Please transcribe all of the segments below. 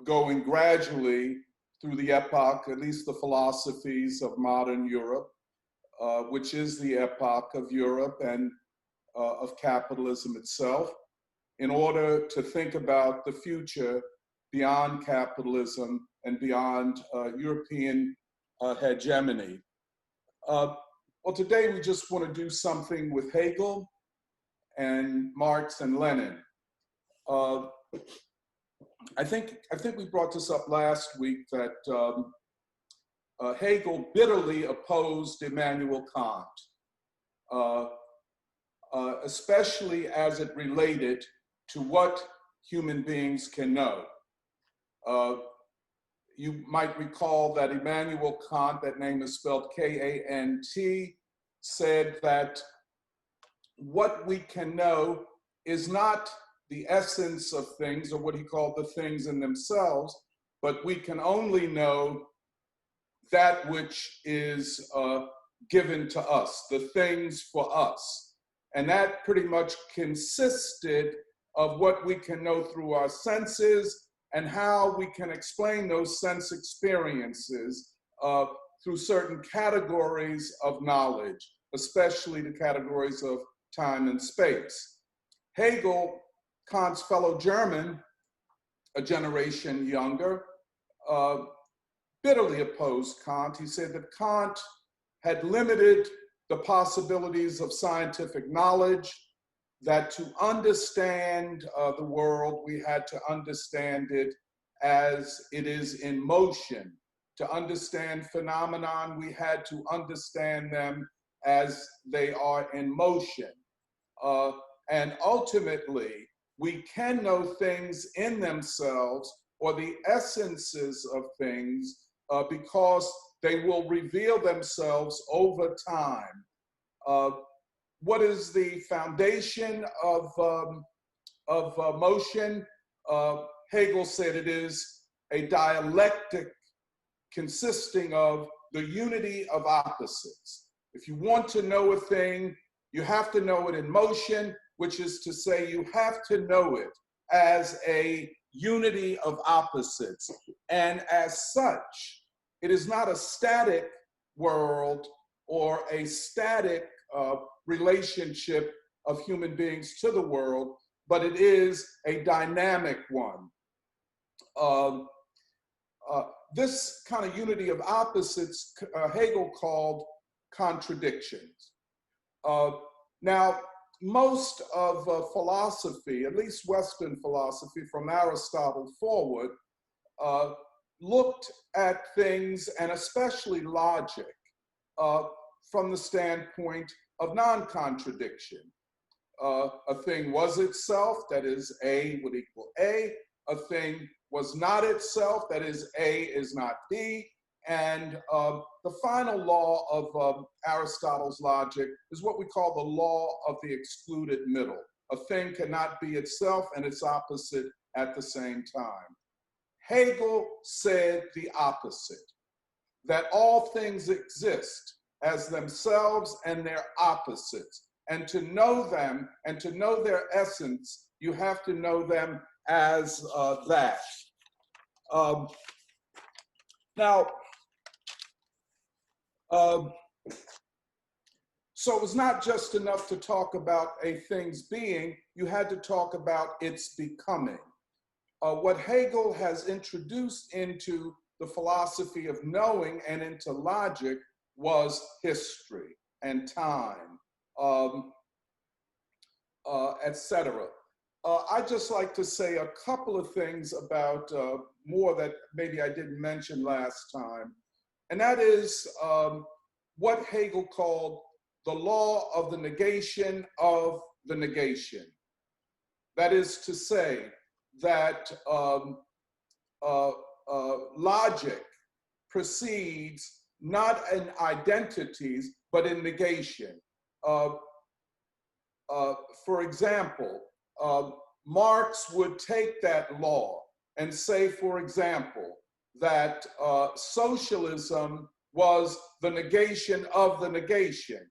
going gradually through the epoch, at least the philosophies of modern Europe, which is the epoch of Europe and of capitalism itself, in order to think about the future beyond capitalism and beyond European hegemony. Well, today we just want to do something with Hegel and Marx and Lenin. I think we brought this up last week that Hegel bitterly opposed Immanuel Kant, especially as it related to what human beings can know. You might recall that Immanuel Kant, that name is spelled K-A-N-T, said that what we can know is not the essence of things, or what he called the things in themselves, but we can only know that which is given to us, the things for us. And that pretty much consisted of what we can know through our senses and how we can explain those sense experiences through certain categories of knowledge, especially the categories of time and space. Hegel, Kant's fellow German, a generation younger, bitterly opposed Kant. He said that Kant had limited the possibilities of scientific knowledge, that to understand the world, we had to understand it as it is in motion. To understand phenomenon, we had to understand them as they are in motion. And ultimately, we can know things in themselves or the essences of things because they will reveal themselves over time. What is the foundation of motion? Hegel said it is a dialectic consisting of the unity of opposites. If you want to know a thing, you have to know it in motion, which is to say you have to know it as a unity of opposites. And as such, it is not a static world or a static relationship of human beings to the world, but it is a dynamic one. This kind of unity of opposites, Hegel called contradictions. Now, most of philosophy, at least Western philosophy from Aristotle forward, looked at things, and especially logic, from the standpoint of non-contradiction. A thing was itself, that is A would equal A. A thing was not itself, that is A is not B. And the final law of Aristotle's logic is what we call the law of the excluded middle. A thing cannot be itself and its opposite at the same time. Hegel said the opposite, that all things exist as themselves and their opposites. And to know them and to know their essence, you have to know them as that. So it was not just enough to talk about a thing's being, you had to talk about its becoming. What Hegel has introduced into the philosophy of knowing and into logic was history and time, etc. I'd just like to say a couple of things about more that maybe I didn't mention last time, and that is what Hegel called the law of the negation of the negation. That is to say that logic proceeds not in identities, but in negation. For example, Marx would take that law and say, for example, that socialism was the negation of the negation.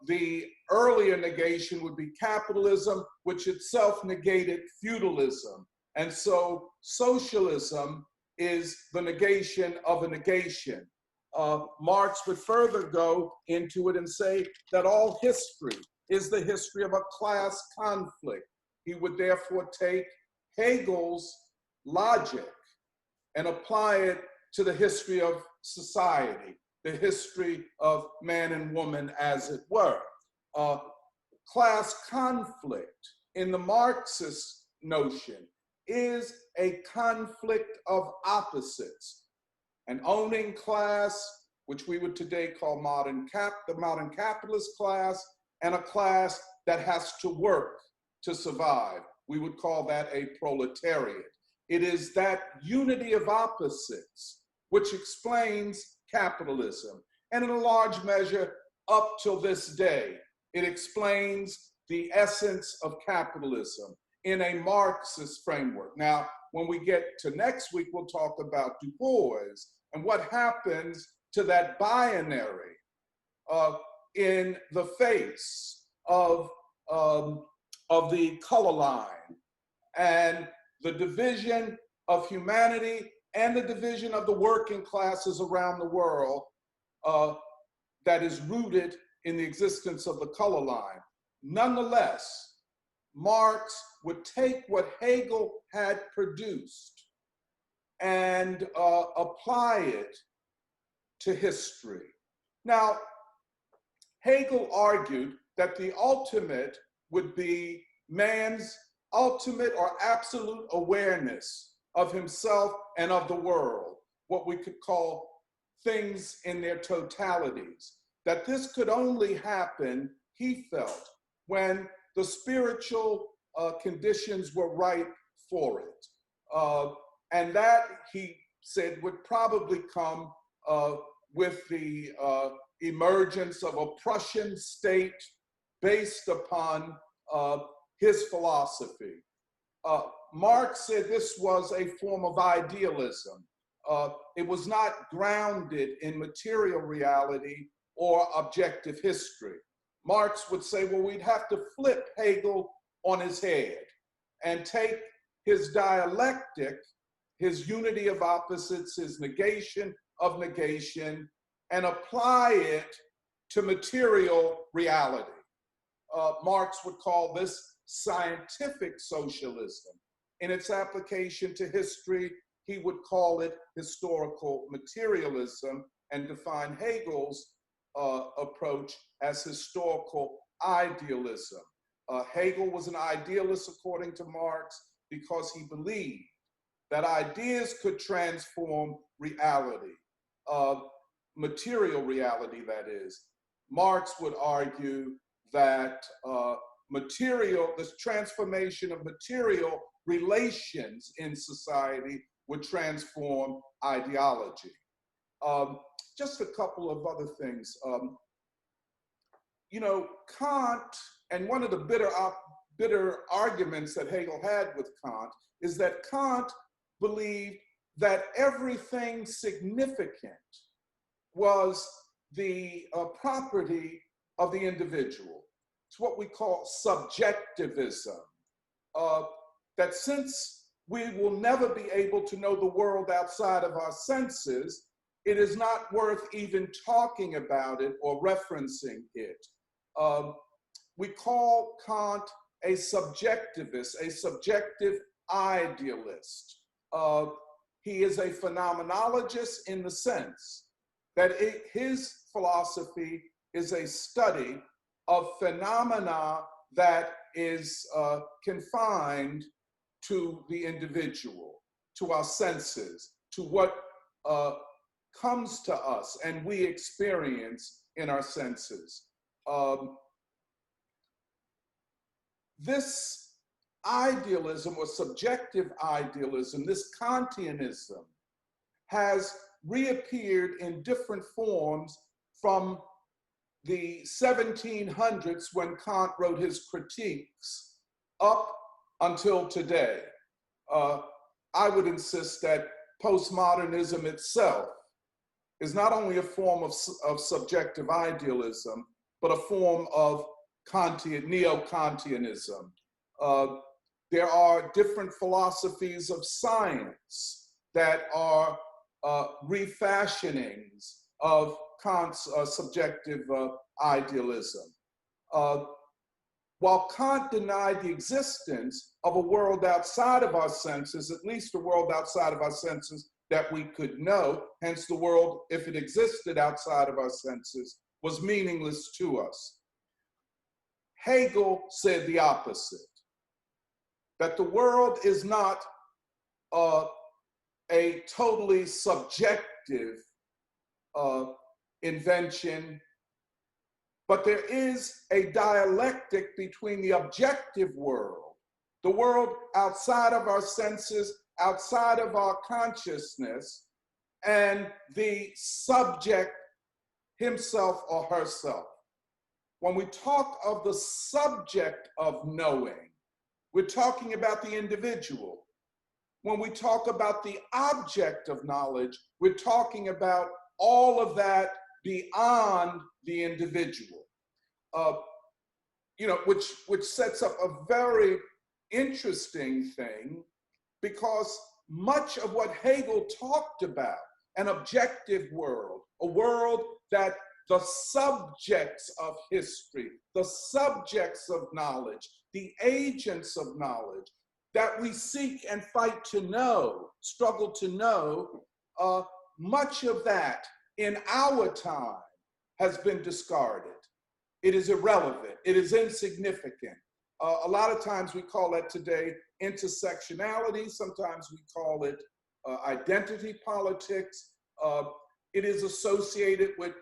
The earlier negation would be capitalism, which itself negated feudalism. And so socialism is the negation of a negation. Marx would further go into it and say that all history is the history of a class conflict. He would therefore take Hegel's logic and apply it to the history of society, the history of man and woman, as it were. Class conflict in the Marxist notion is a conflict of opposites. An owning class, which we would today call the modern capitalist class, and a class that has to work to survive. We would call that a proletariat. It is that unity of opposites which explains capitalism. And in a large measure, up till this day, it explains the essence of capitalism in a Marxist framework. Now, when we get to next week, we'll talk about Du Bois and what happens to that binary in the face of the color line and the division of humanity and the division of the working classes around the world that is rooted in the existence of the color line. Nonetheless, Marx would take what Hegel had produced and apply it to history. Now, Hegel argued that the ultimate would be man's ultimate or absolute awareness of himself and of the world, what we could call things in their totalities. That this could only happen, he felt, when the spiritual conditions were ripe for it. And that, he said, would probably come with the emergence of a Prussian state based upon his philosophy. Marx said this was a form of idealism. It was not grounded in material reality or objective history. Marx would say, well, we'd have to flip Hegel on his head and take his dialectic, his unity of opposites, his negation of negation, and apply it to material reality. Marx would call this scientific socialism. In its application to history, he would call it historical materialism and define Hegel's approach as historical idealism. Hegel was an idealist, according to Marx, because he believed that ideas could transform reality, material reality, that is. Marx would argue that this transformation of material relations in society would transform ideology. Just a couple of other things. Kant, and one of the bitter arguments that Hegel had with Kant is that Kant believed that everything significant was the property of the individual. It's what we call subjectivism. That since we will never be able to know the world outside of our senses, it is not worth even talking about it or referencing it. We call Kant a subjectivist, a subjective idealist. He is a phenomenologist in the sense that his philosophy is a study of phenomena that is confined to the individual, to our senses, to what comes to us and we experience in our senses. This idealism or subjective idealism, this Kantianism, has reappeared in different forms from the 1700s when Kant wrote his critiques up until today. I would insist that postmodernism itself is not only a form of subjective idealism, but a form of neo-Kantianism. there are different philosophies of science that are refashionings of Kant's subjective idealism. While Kant denied the existence of a world outside of our senses, at least a world outside of our senses that we could know, hence the world, if it existed outside of our senses, was meaningless to us. Hegel said the opposite, that the world is not a totally subjective invention, but there is a dialectic between the objective world, the world outside of our senses, outside of our consciousness, and the subject himself or herself. When we talk of the subject of knowing, we're talking about the individual. When we talk about the object of knowledge, we're talking about all of that beyond the individual. Which sets up a very interesting thing, because much of what Hegel talked about, an objective world, a world that the subjects of history, the subjects of knowledge, the agents of knowledge that we seek and fight to know, struggle to know, much of that in our time has been discarded. It is irrelevant. It is insignificant. A lot of times we call that today intersectionality. Sometimes we call it identity politics. It is associated with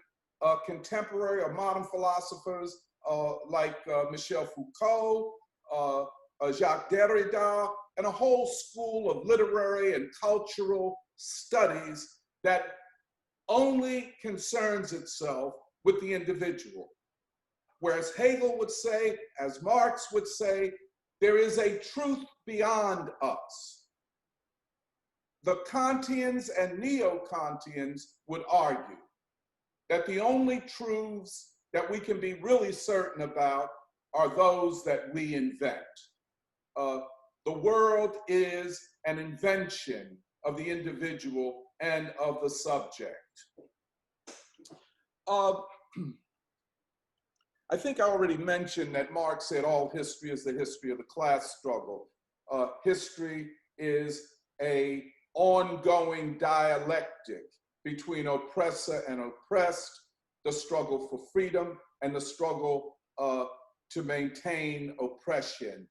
contemporary or modern philosophers like Michel Foucault, Jacques Derrida, and a whole school of literary and cultural studies that only concerns itself with the individual. Whereas Hegel would say, as Marx would say, there is a truth beyond us. The Kantians and neo-Kantians would argue that the only truths that we can be really certain about are those that we invent. The world is an invention of the individual and of the subject. I think I already mentioned that Marx said all history is the history of the class struggle. History is an ongoing dialectic between oppressor and oppressed, the struggle for freedom and the struggle to maintain oppression.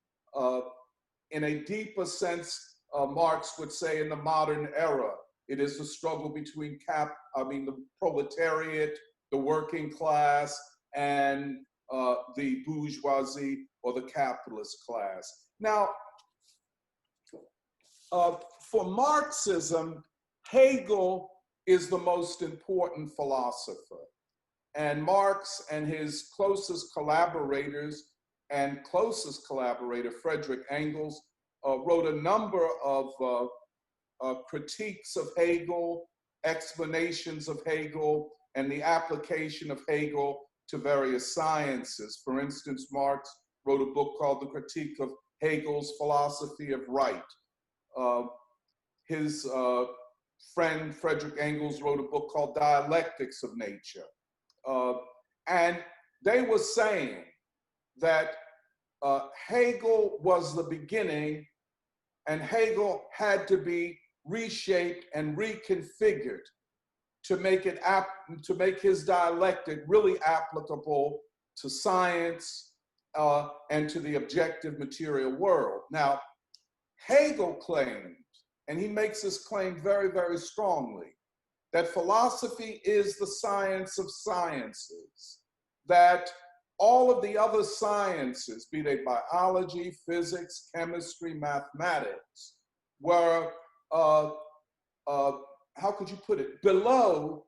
In a deeper sense, Marx would say in the modern era, it is the struggle between the proletariat, the working class, and the bourgeoisie or the capitalist class. Now, for Marxism, Hegel is the most important philosopher. And Marx and his closest collaborators and closest collaborator, Friedrich Engels, wrote a number of critiques of Hegel, explanations of Hegel, and the application of Hegel to various sciences. For instance, Marx wrote a book called The Critique of Hegel's Philosophy of Right. His friend Friedrich Engels wrote a book called Dialectics of Nature. And they were saying that Hegel was the beginning, and Hegel had to be reshaped and reconfigured to make his dialectic really applicable to science and to the objective material world. Now, Hegel claimed, and he makes this claim very, very strongly, that philosophy is the science of sciences, that all of the other sciences, be they biology, physics, chemistry, mathematics, were, how could you put it, below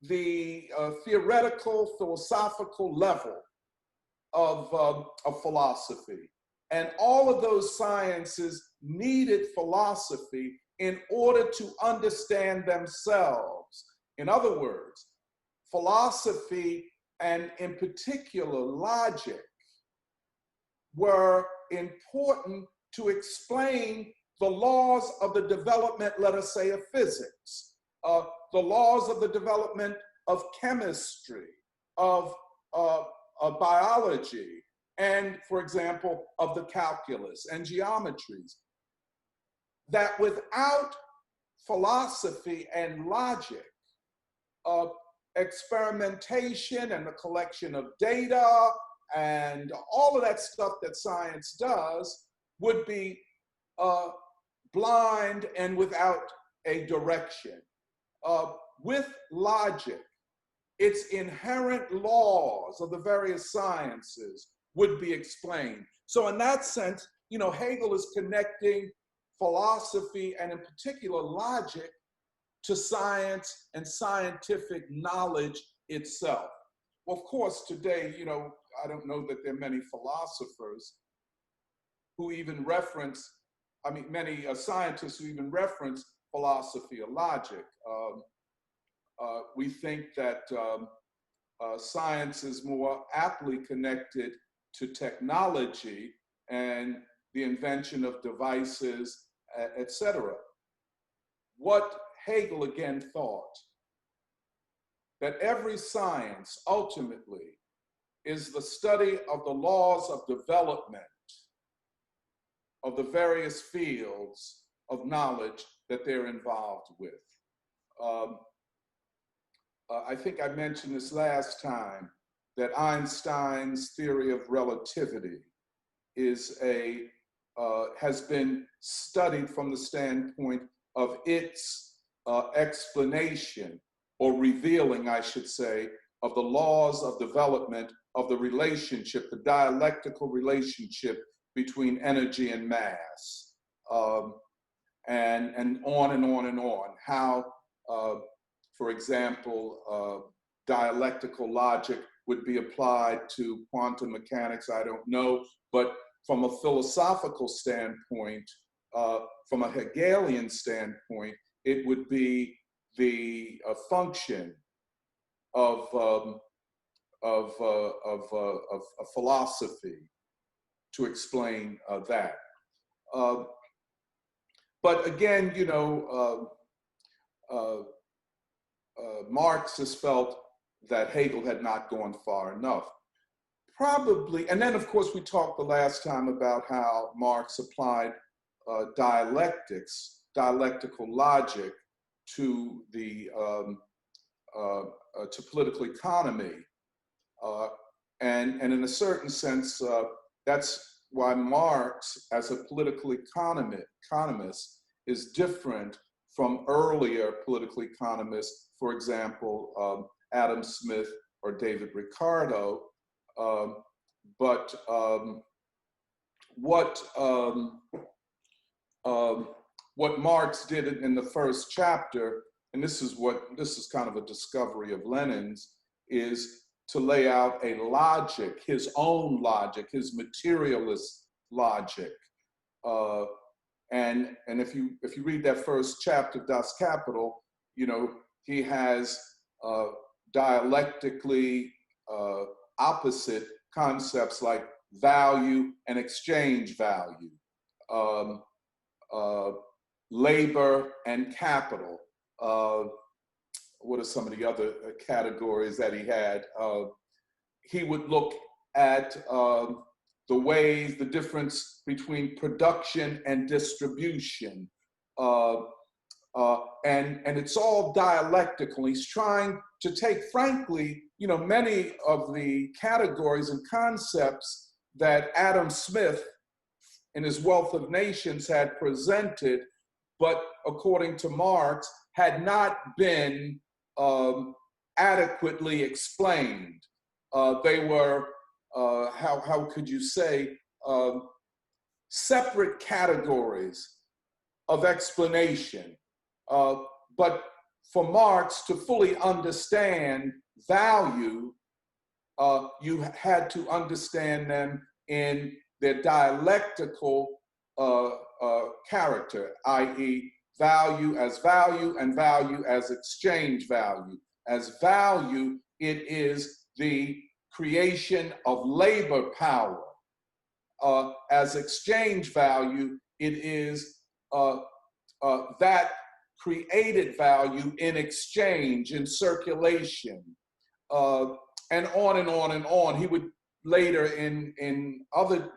the theoretical, philosophical level of philosophy. And all of those sciences needed philosophy in order to understand themselves. In other words, philosophy, and in particular logic, were important to explain the laws of the development, let us say, of physics, the laws of the development of chemistry, of biology, and, for example, of the calculus and geometries. That without philosophy and logic, experimentation and the collection of data and all of that stuff that science does would be blind and without a direction. With logic, its inherent laws of the various sciences would be explained. So in that sense, you know, Hegel is connecting philosophy and in particular logic to science and scientific knowledge itself. Well, of course, today, you know, I don't know that there are many philosophers who even reference, I mean, many scientists who even reference philosophy or logic. We think that science is more aptly connected to technology and the invention of devices, etc. What Hegel again thought, that every science ultimately is the study of the laws of development of the various fields of knowledge that they're involved with. I think I mentioned this last time, that Einstein's theory of relativity is has been studied from the standpoint of its explanation, or revealing, I should say, of the laws of development of the relationship, the dialectical relationship between energy and mass, and on and on and on. How, for example, dialectical logic would be applied to quantum mechanics, I don't know, but from a philosophical standpoint, from a Hegelian standpoint, it would be the function of philosophy to explain that. But again, you know, Marx has felt that Hegel had not gone far enough. Probably, and then of course we talked the last time about how Marx applied dialectical logic to the to political economy, and in a certain sense, that's why Marx, as a political economist, is different from earlier political economists, for example, Adam Smith or David Ricardo. But what Marx did in the first chapter, and this is kind of a discovery of Lenin's, is to lay out a logic, his own logic, his materialist logic. And if you read that first chapter of Das Kapital, you know, he has dialectically opposite concepts like value and exchange value, labor and capital. What are some of the other categories that he had? He would look at the ways, the difference between production and distribution. And it's all dialectical. He's trying to take, frankly, you know, many of the categories and concepts that Adam Smith in his Wealth of Nations had presented, but according to Marx, had not been adequately explained. They were, how could you say, separate categories of explanation. But for Marx to fully understand value, you had to understand them in their dialectical character, i.e. value as value and value as exchange value. As value, it is the creation of labor power as exchange value, it is that created value in exchange, in circulation, and on and on and on. He would later in other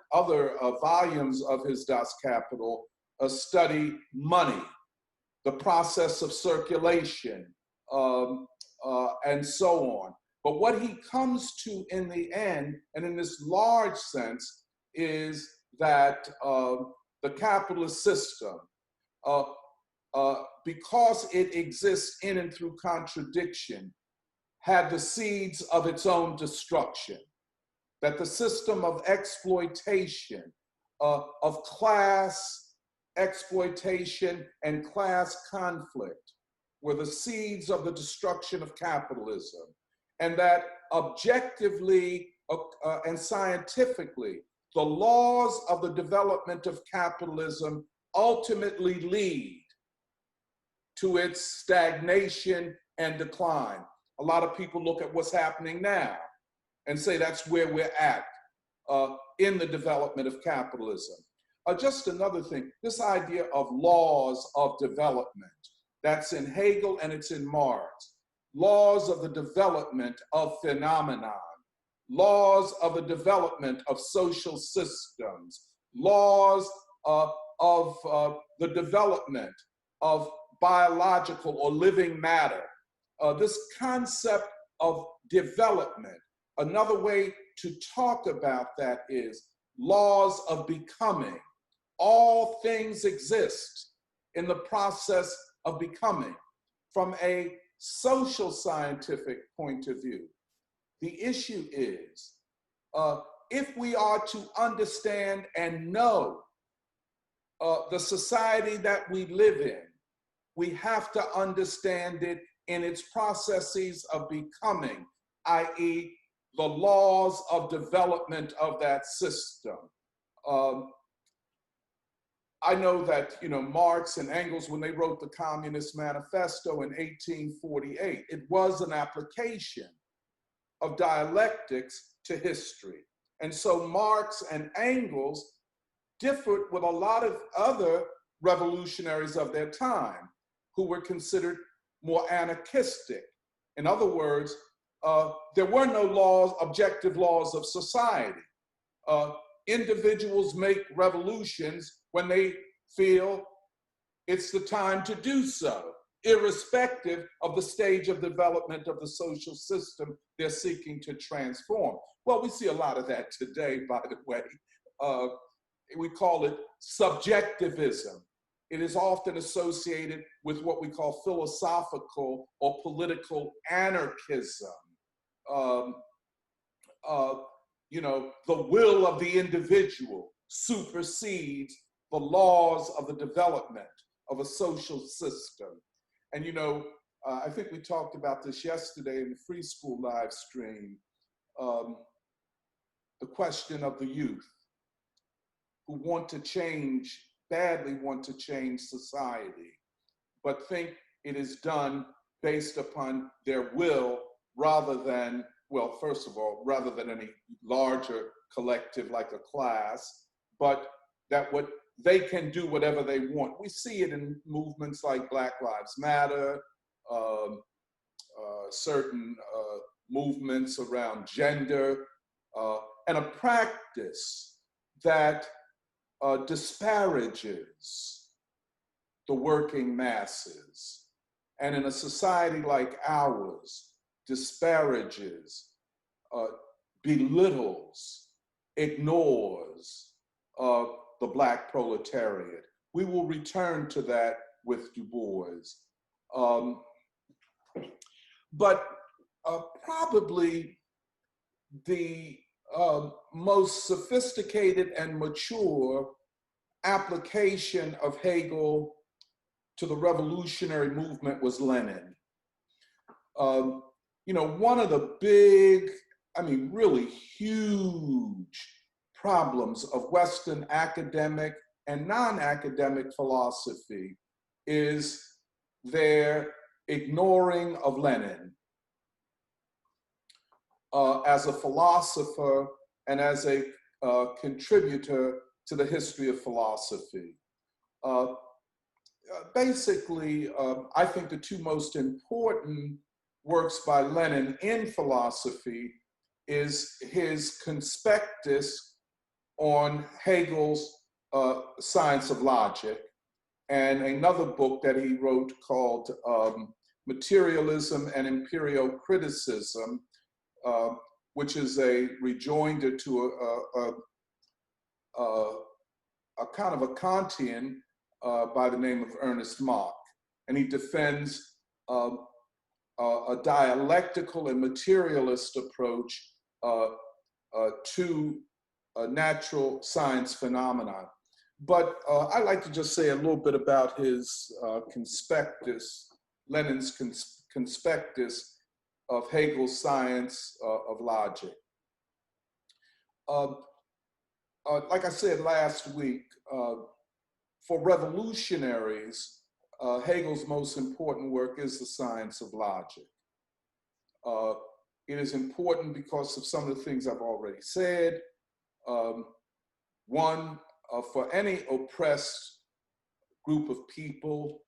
volumes of his Das Kapital study money, the process of circulation, and so on. But what he comes to in the end, and in this large sense, is that the capitalist system, because it exists in and through contradiction, had the seeds of its own destruction. That the system of exploitation, of class exploitation and class conflict were the seeds of the destruction of capitalism. And that objectively and scientifically, the laws of the development of capitalism ultimately lead to its stagnation and decline. A lot of people look at what's happening now and say that's where we're at in the development of capitalism. Just another thing, this idea of laws of development, that's in Hegel and it's in Marx. Laws of the development of phenomenon, laws of the development of social systems, laws of the development of biological or living matter. This concept of development, another way to talk about that is laws of becoming. All things exist in the process of becoming. From a social scientific point of view, the issue is if we are to understand and know the society that we live in, we have to understand it in its processes of becoming, i.e., the laws of development of that system. I know that Marx and Engels, when they wrote the Communist Manifesto in 1848, it was an application of dialectics to history. And so Marx and Engels differed with a lot of other revolutionaries of their time who were considered more anarchistic. In other words, there were no laws, objective laws of society. Individuals make revolutions when they feel it's the time to do so, irrespective of the stage of development of the social system they're seeking to transform. Well, we see a lot of that today, by the way. We call it subjectivism. It is often associated with what we call philosophical or political anarchism. The will of the individual supersedes the laws of the development of a social system. And I think we talked about this yesterday in the Free School live stream, the question of the youth who badly want to change society, but think it is done based upon their will rather than, well, first of all, rather than any larger collective like a class, but that they can do whatever they want. We see it in movements like Black Lives Matter, certain movements around gender, and a practice that disparages the working masses. And in a society like ours, disparages, belittles, ignores the Black proletariat. We will return to that with Du Bois. But probably the most sophisticated and mature application of Hegel to the revolutionary movement was Lenin. One of the big, really huge problems of Western academic and non-academic philosophy is their ignoring of Lenin as a philosopher and as a contributor to the history of philosophy. Basically, I think the two most important works by Lenin in philosophy is his conspectus on Hegel's Science of Logic, and another book that he wrote called Materialism and Empirio-Criticism, which is a rejoinder to a kind of a Kantian by the name of Ernest Mach. And he defends a dialectical and materialist approach to natural science phenomena. But I'd like to just say a little bit about his conspectus, Lenin's conspectus of Hegel's Science of Logic. Like I said last week, for revolutionaries, Hegel's most important work is the Science of Logic. It is important because of some of the things I've already said. One, for any oppressed group of people,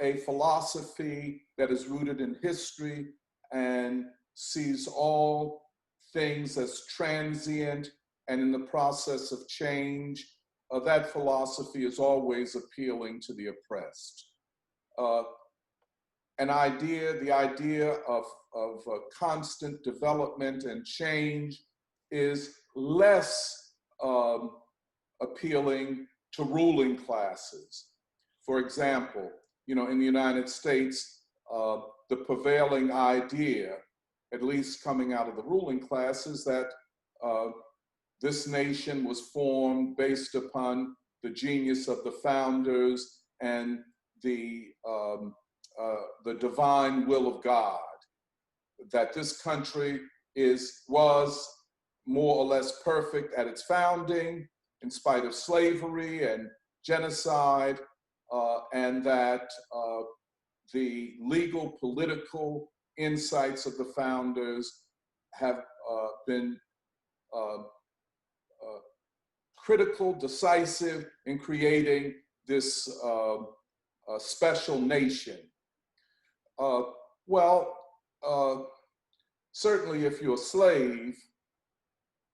a philosophy that is rooted in history and sees all things as transient and in the process of change, that philosophy is always appealing to the oppressed. The idea of constant development and change is less appealing to ruling classes. For example, in the United States, the prevailing idea, at least coming out of the ruling class, is that this nation was formed based upon the genius of the founders and the divine will of God, that this country was more or less perfect at its founding in spite of slavery and genocide, and that the legal political insights of the founders have been critical, decisive in creating this special nation. Certainly if you're a slave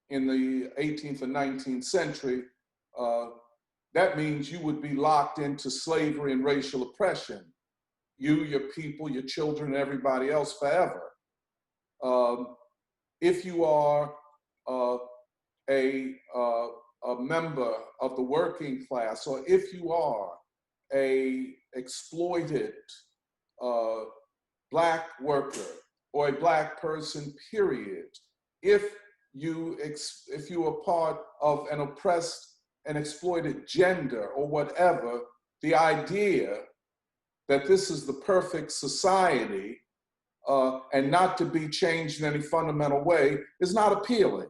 in the 18th and 19th century, that means you would be locked into slavery and racial oppression. You, your people, your children, and everybody else forever. If you are a member of the working class, or if you are a exploited Black worker or a Black person, period, if you are part of an oppressed and exploited gender or whatever, the idea that this is the perfect society and not to be changed in any fundamental way is not appealing.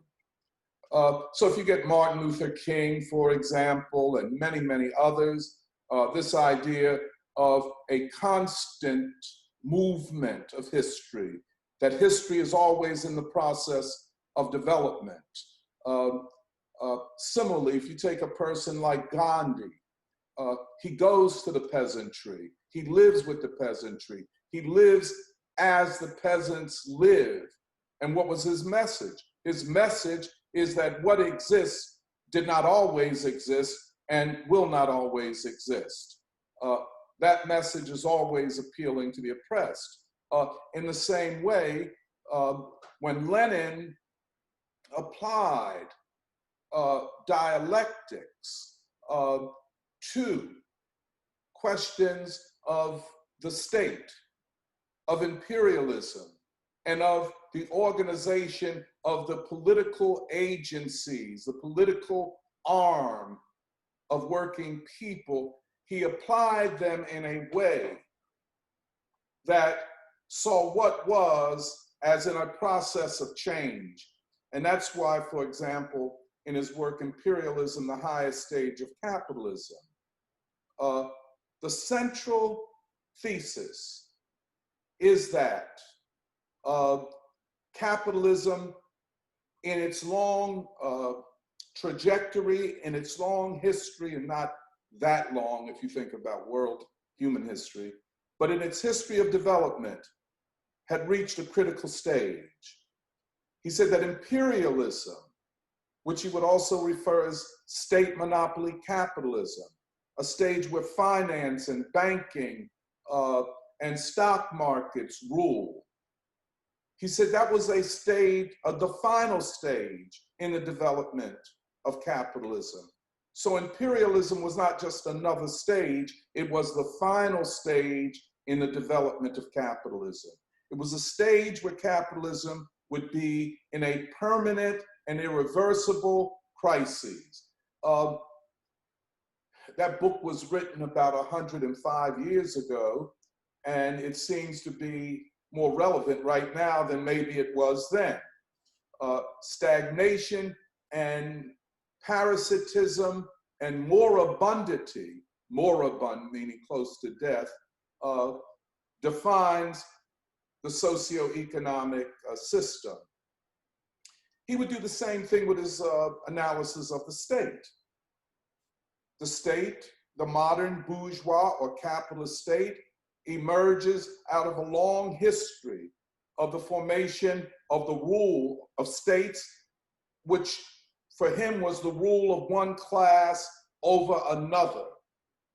So if you get Martin Luther King, for example, and many, many others, this idea of a constant movement of history, that history is always in the process of development. Similarly, if you take a person like Gandhi, he goes to the peasantry, he lives with the peasantry, he lives as the peasants live. And what was his message? His message is that what exists did not always exist and will not always exist. That message is always appealing to the oppressed. In the same way, when Lenin applied dialectics to questions of the state, of imperialism, and of the organization of the political agencies, the political arm of working people, he applied them in a way that saw what was as in a process of change. And that's why, for example, in his work, Imperialism, the Highest Stage of Capitalism, the central thesis is that capitalism in its long trajectory in its long history, and not that long if you think about world human history, but in its history of development, had reached a critical stage. He said that imperialism, which he would also refer as state monopoly capitalism, a stage where finance and banking and stock markets rule. He said that was a stage, the final stage in the development of capitalism. So imperialism was not just another stage, it was the final stage in the development of capitalism. It was a stage where capitalism would be in a permanent and irreversible crisis. That book was written about 105 years ago, and it seems to be more relevant right now than maybe it was then. Stagnation and parasitism and moribundity, moribund meaning close to death, defines the socioeconomic system. He would do the same thing with his analysis of the state. The state, the modern bourgeois or capitalist state, emerges out of a long history of the formation of the rule of states, which for him was the rule of one class over another.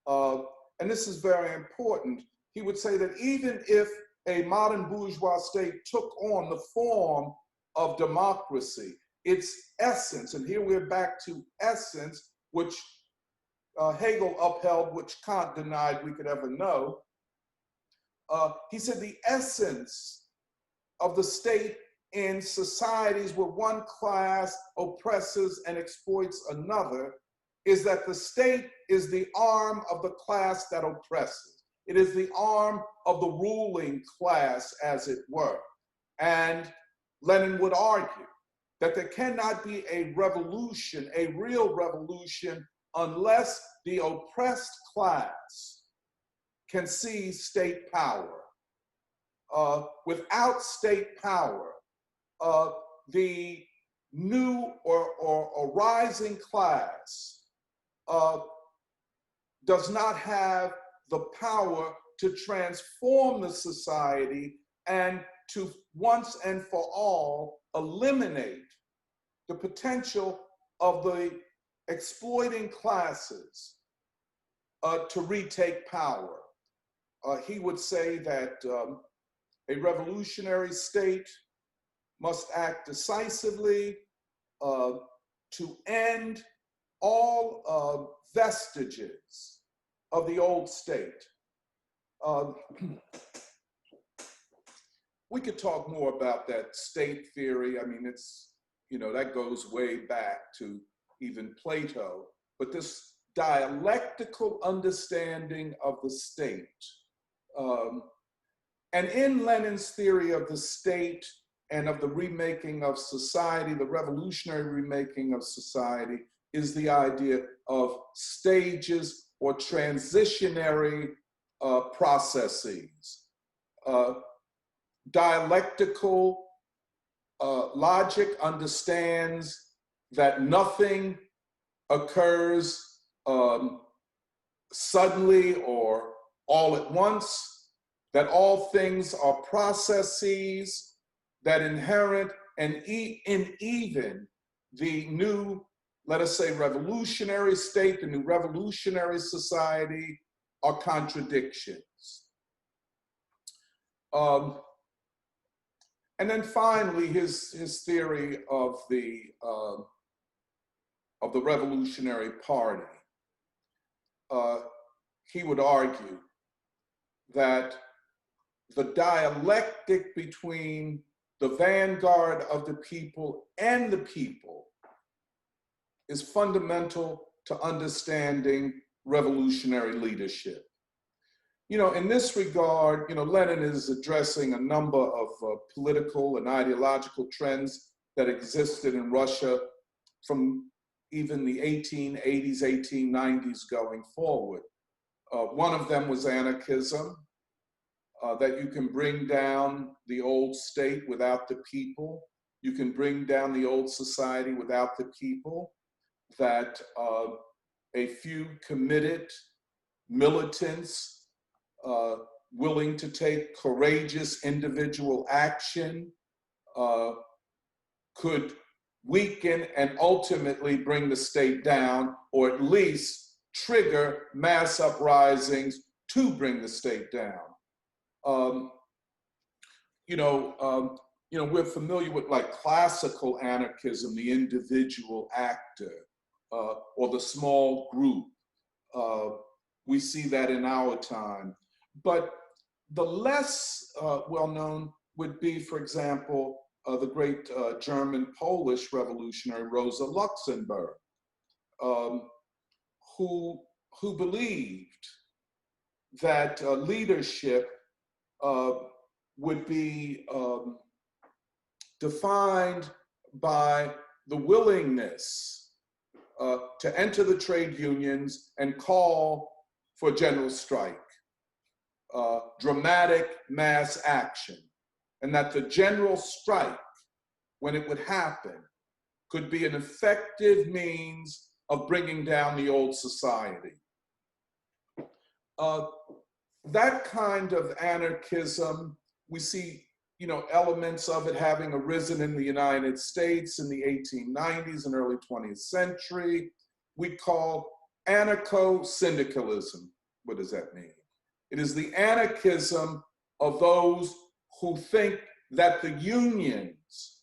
And this is very important. He would say that even if a modern bourgeois state took on the form of democracy, its essence, and here we're back to essence, which Hegel upheld, which Kant denied we could ever know. He said the essence of the state in societies where one class oppresses and exploits another is that the state is the arm of the class that oppresses. It is the arm of the ruling class, as it were. And Lenin would argue that there cannot be a revolution, a real revolution, unless the oppressed class can seize state power. Without state power, the new or rising class does not have the power to transform the society and to once and for all eliminate the potential of the exploiting classes to retake power. He would say that a revolutionary state must act decisively to end all vestiges of the old state. We could talk more about that state theory. I mean, it's, you know, that goes way back to even Plato, but this dialectical understanding of the state. And in Lenin's theory of the state and of the remaking of society, the revolutionary remaking of society, is the idea of stages or transitionary processes. Dialectical logic understands that nothing occurs suddenly or all at once, that all things are processes that inherent and in even the new, let us say, revolutionary state, the new revolutionary society, are contradictions. And then finally, his theory of the Revolutionary Party. He would argue that the dialectic between the vanguard of the people and the people is fundamental to understanding revolutionary leadership. You know, in this regard, you know, Lenin is addressing a number of political and ideological trends that existed in Russia from even the 1880s, 1890s going forward. One of them was anarchism, that you can bring down the old state without the people. You can bring down the old society without the people. that a few committed militants willing to take courageous individual action could weaken and ultimately bring the state down, or at least trigger mass uprisings to bring the state down. We're familiar with like classical anarchism, the individual actor, or the small group. We see that in our time. But the less well-known would be, for example, the great German-Polish revolutionary Rosa Luxemburg, who believed that leadership would be defined by the willingness to enter the trade unions and call for general strike, dramatic mass action, and that the general strike, when it would happen, could be an effective means of bringing down the old society. That kind of anarchism, we see elements of it having arisen in the United States in the 1890s and early 20th century. We call anarcho-syndicalism. What does that mean? It is the anarchism of those who think that the unions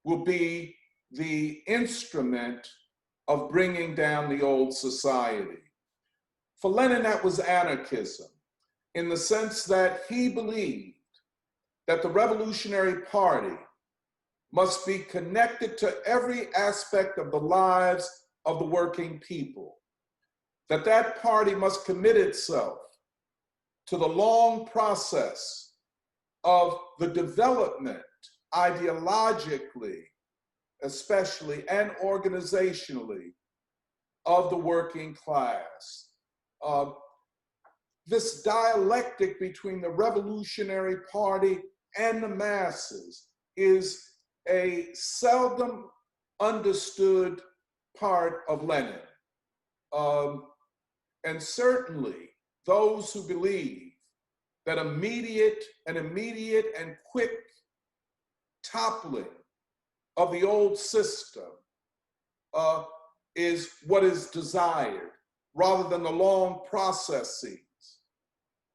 will be the instrument of bringing down the old society. For Lenin, that was anarchism, in the sense that he believed that the Revolutionary Party must be connected to every aspect of the lives of the working people, that that party must commit itself to the long process of the development, ideologically, especially, and organizationally, of the working class. This dialectic between the Revolutionary Party and the masses is a seldom understood part of Lenin. And certainly those who believe that immediate and quick toppling of the old system is what is desired, rather than the long processes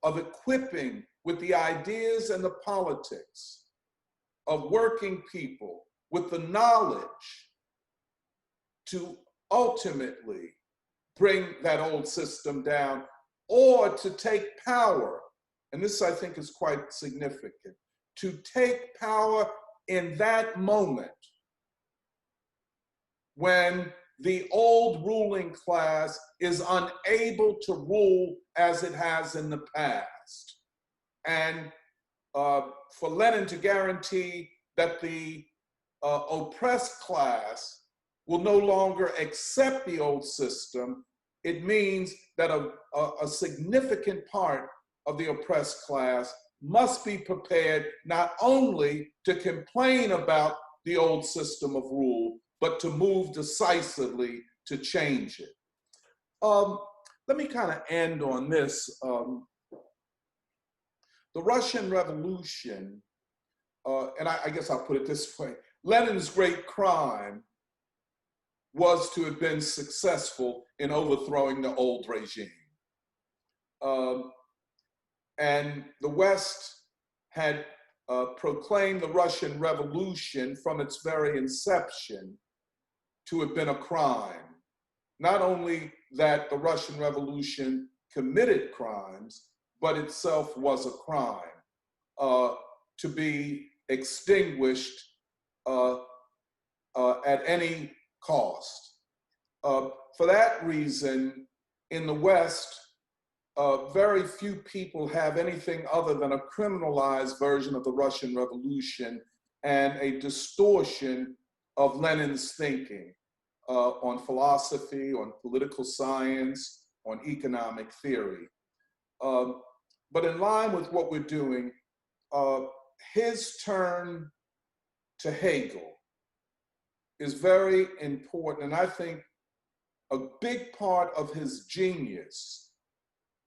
of equipping with the ideas and the politics of working people with the knowledge to ultimately bring that old system down, or to take power, and this I think is quite significant, to take power in that moment when the old ruling class is unable to rule as it has in the past. And for Lenin to guarantee that the oppressed class will no longer accept the old system, it means that a significant part of the oppressed class must be prepared not only to complain about the old system of rule, but to move decisively to change it. Let me kind of end on this. The Russian Revolution, and I guess I'll put it this way, Lenin's great crime was to have been successful in overthrowing the old regime. And the West had proclaimed the Russian Revolution from its very inception to have been a crime. Not only that the Russian Revolution committed crimes, but itself was a crime to be extinguished at any cost. For that reason, in the West, very few people have anything other than a criminalized version of the Russian Revolution and a distortion of Lenin's thinking on philosophy, on political science, on economic theory. But in line with what we're doing, his turn to Hegel is very important. And I think a big part of his genius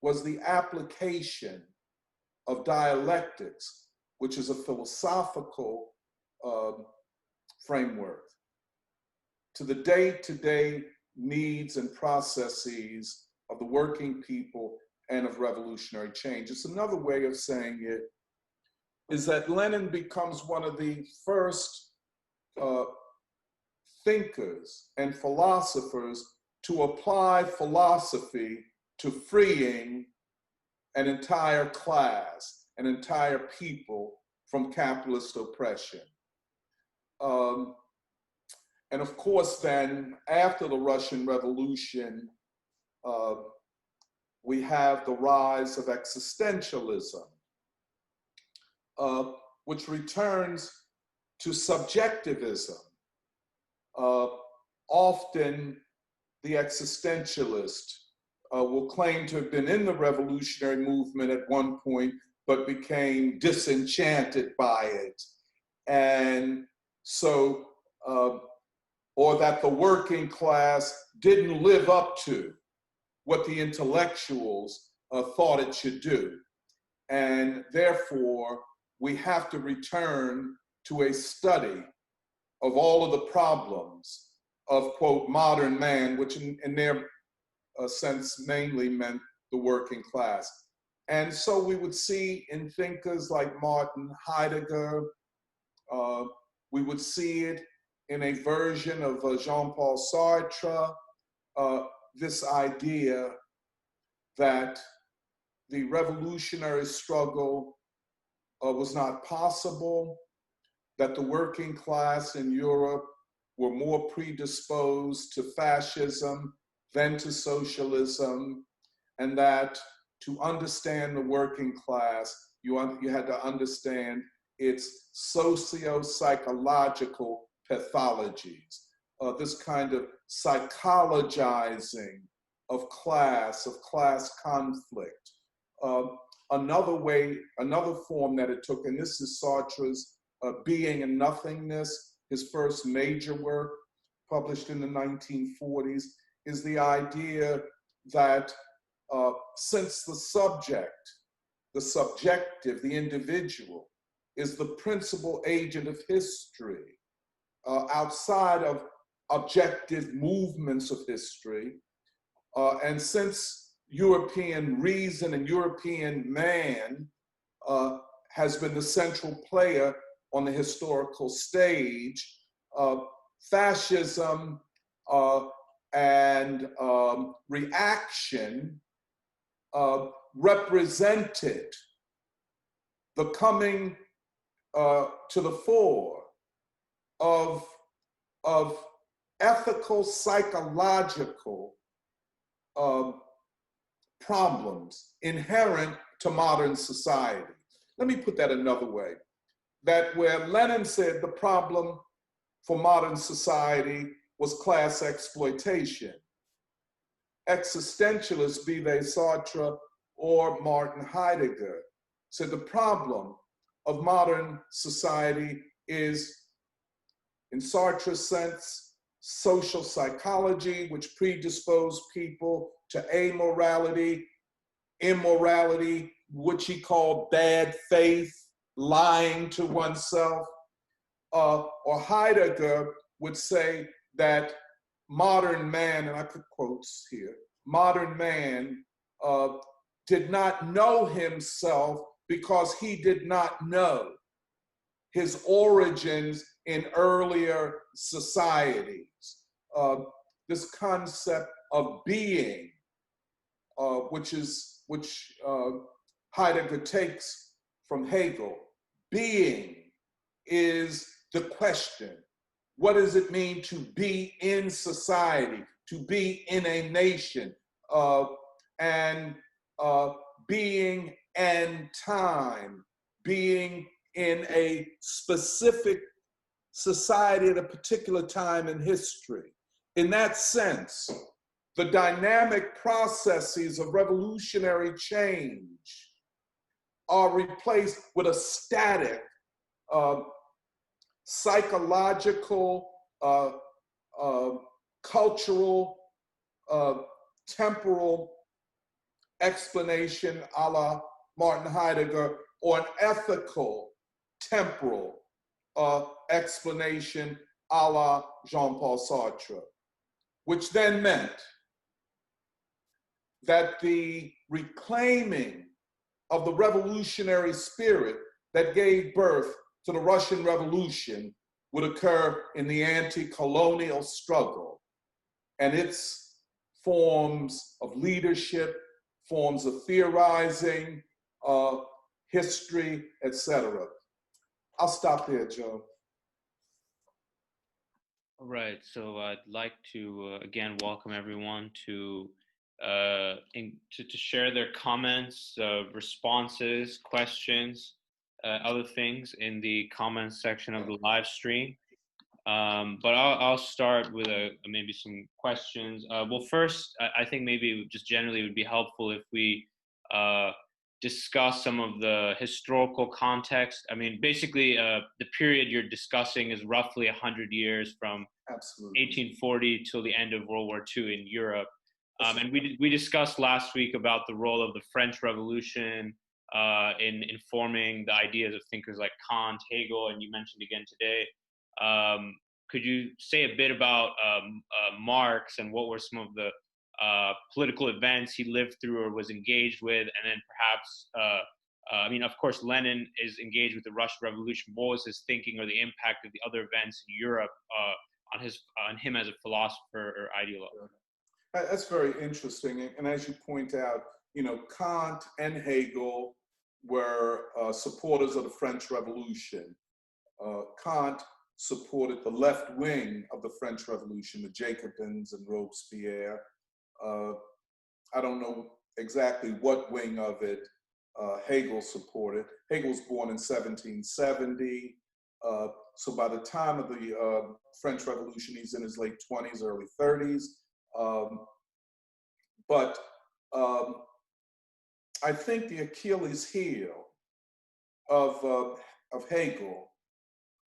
was the application of dialectics, which is a philosophical framework, to the day-to-day needs and processes of the working people and of revolutionary change. It's another way of saying it is that Lenin becomes one of the first thinkers and philosophers to apply philosophy to freeing an entire class, an entire people from capitalist oppression. And of course, then after the Russian Revolution, we have the rise of existentialism, which returns to subjectivism. Often the existentialist will claim to have been in the revolutionary movement at one point, but became disenchanted by it. And so, or that the working class didn't live up to what the intellectuals thought it should do. And therefore, we have to return to a study of all of the problems of, quote, modern man, which in their sense mainly meant the working class. And so we would see in thinkers like Martin Heidegger, we would see it in a version of Jean-Paul Sartre, this idea that the revolutionary struggle was not possible, that the working class in Europe were more predisposed to fascism than to socialism, and that to understand the working class, you had to understand its socio-psychological pathologies, this kind of psychologizing of class conflict. Another form that it took, and this is Sartre's Being and Nothingness, his first major work published in the 1940s, is the idea that since the subject, the subjective, the individual, is the principal agent of history, outside of objective movements of history, and since European reason and European man has been the central player on the historical stage, fascism and reaction represented the coming to the fore of ethical, psychological problems inherent to modern society. Let me put that another way, that where Lenin said the problem for modern society was class exploitation, existentialists, be they Sartre or Martin Heidegger, said the problem of modern society is, in Sartre's sense, social psychology, which predisposed people to amorality, immorality, which he called bad faith, lying to oneself. Or Heidegger would say that modern man, and I put quotes here, modern man did not know himself because he did not know his origins in earlier societies. This concept of being, which Heidegger takes from Hegel. Being is the question. What does it mean to be in society, to be in a nation, and being and time, being in a specific society at a particular time in history. In that sense, the dynamic processes of revolutionary change are replaced with a static psychological uh, uh, cultural, temporal explanation a la Martin Heidegger, or an ethical, temporal explanation a la Jean-Paul Sartre, which then meant that the reclaiming of the revolutionary spirit that gave birth to the Russian Revolution would occur in the anti-colonial struggle and its forms of leadership, forms of theorizing, history, etc. I'll stop there, Joe. All right, so I'd like to again welcome everyone to share their comments, responses, questions, other things in the comments section of the live stream. But I'll start with maybe some questions. Well, first, I think maybe just generally it would be helpful if we discuss some of the historical context. I mean, basically, the period you're discussing is roughly 100 years from Absolutely. 1840 till the end of World War II in Europe. And we discussed last week about the role of the French Revolution in informing the ideas of thinkers like Kant, Hegel, and you mentioned again today. Could you say a bit about Marx and what were some of the political events he lived through or was engaged with, and then perhaps, I mean, of course, Lenin is engaged with the Russian Revolution. What was his thinking or the impact of the other events in Europe on him as a philosopher or ideologue? That's very interesting, and as you point out, you know, Kant and Hegel were supporters of the French Revolution. Kant supported the left wing of the French Revolution, the Jacobins and Robespierre. I don't know exactly what wing of it Hegel supported. Hegel was born in 1770. So by the time of the French Revolution, he's in his late 20s, early 30s. But I think the Achilles heel of Hegel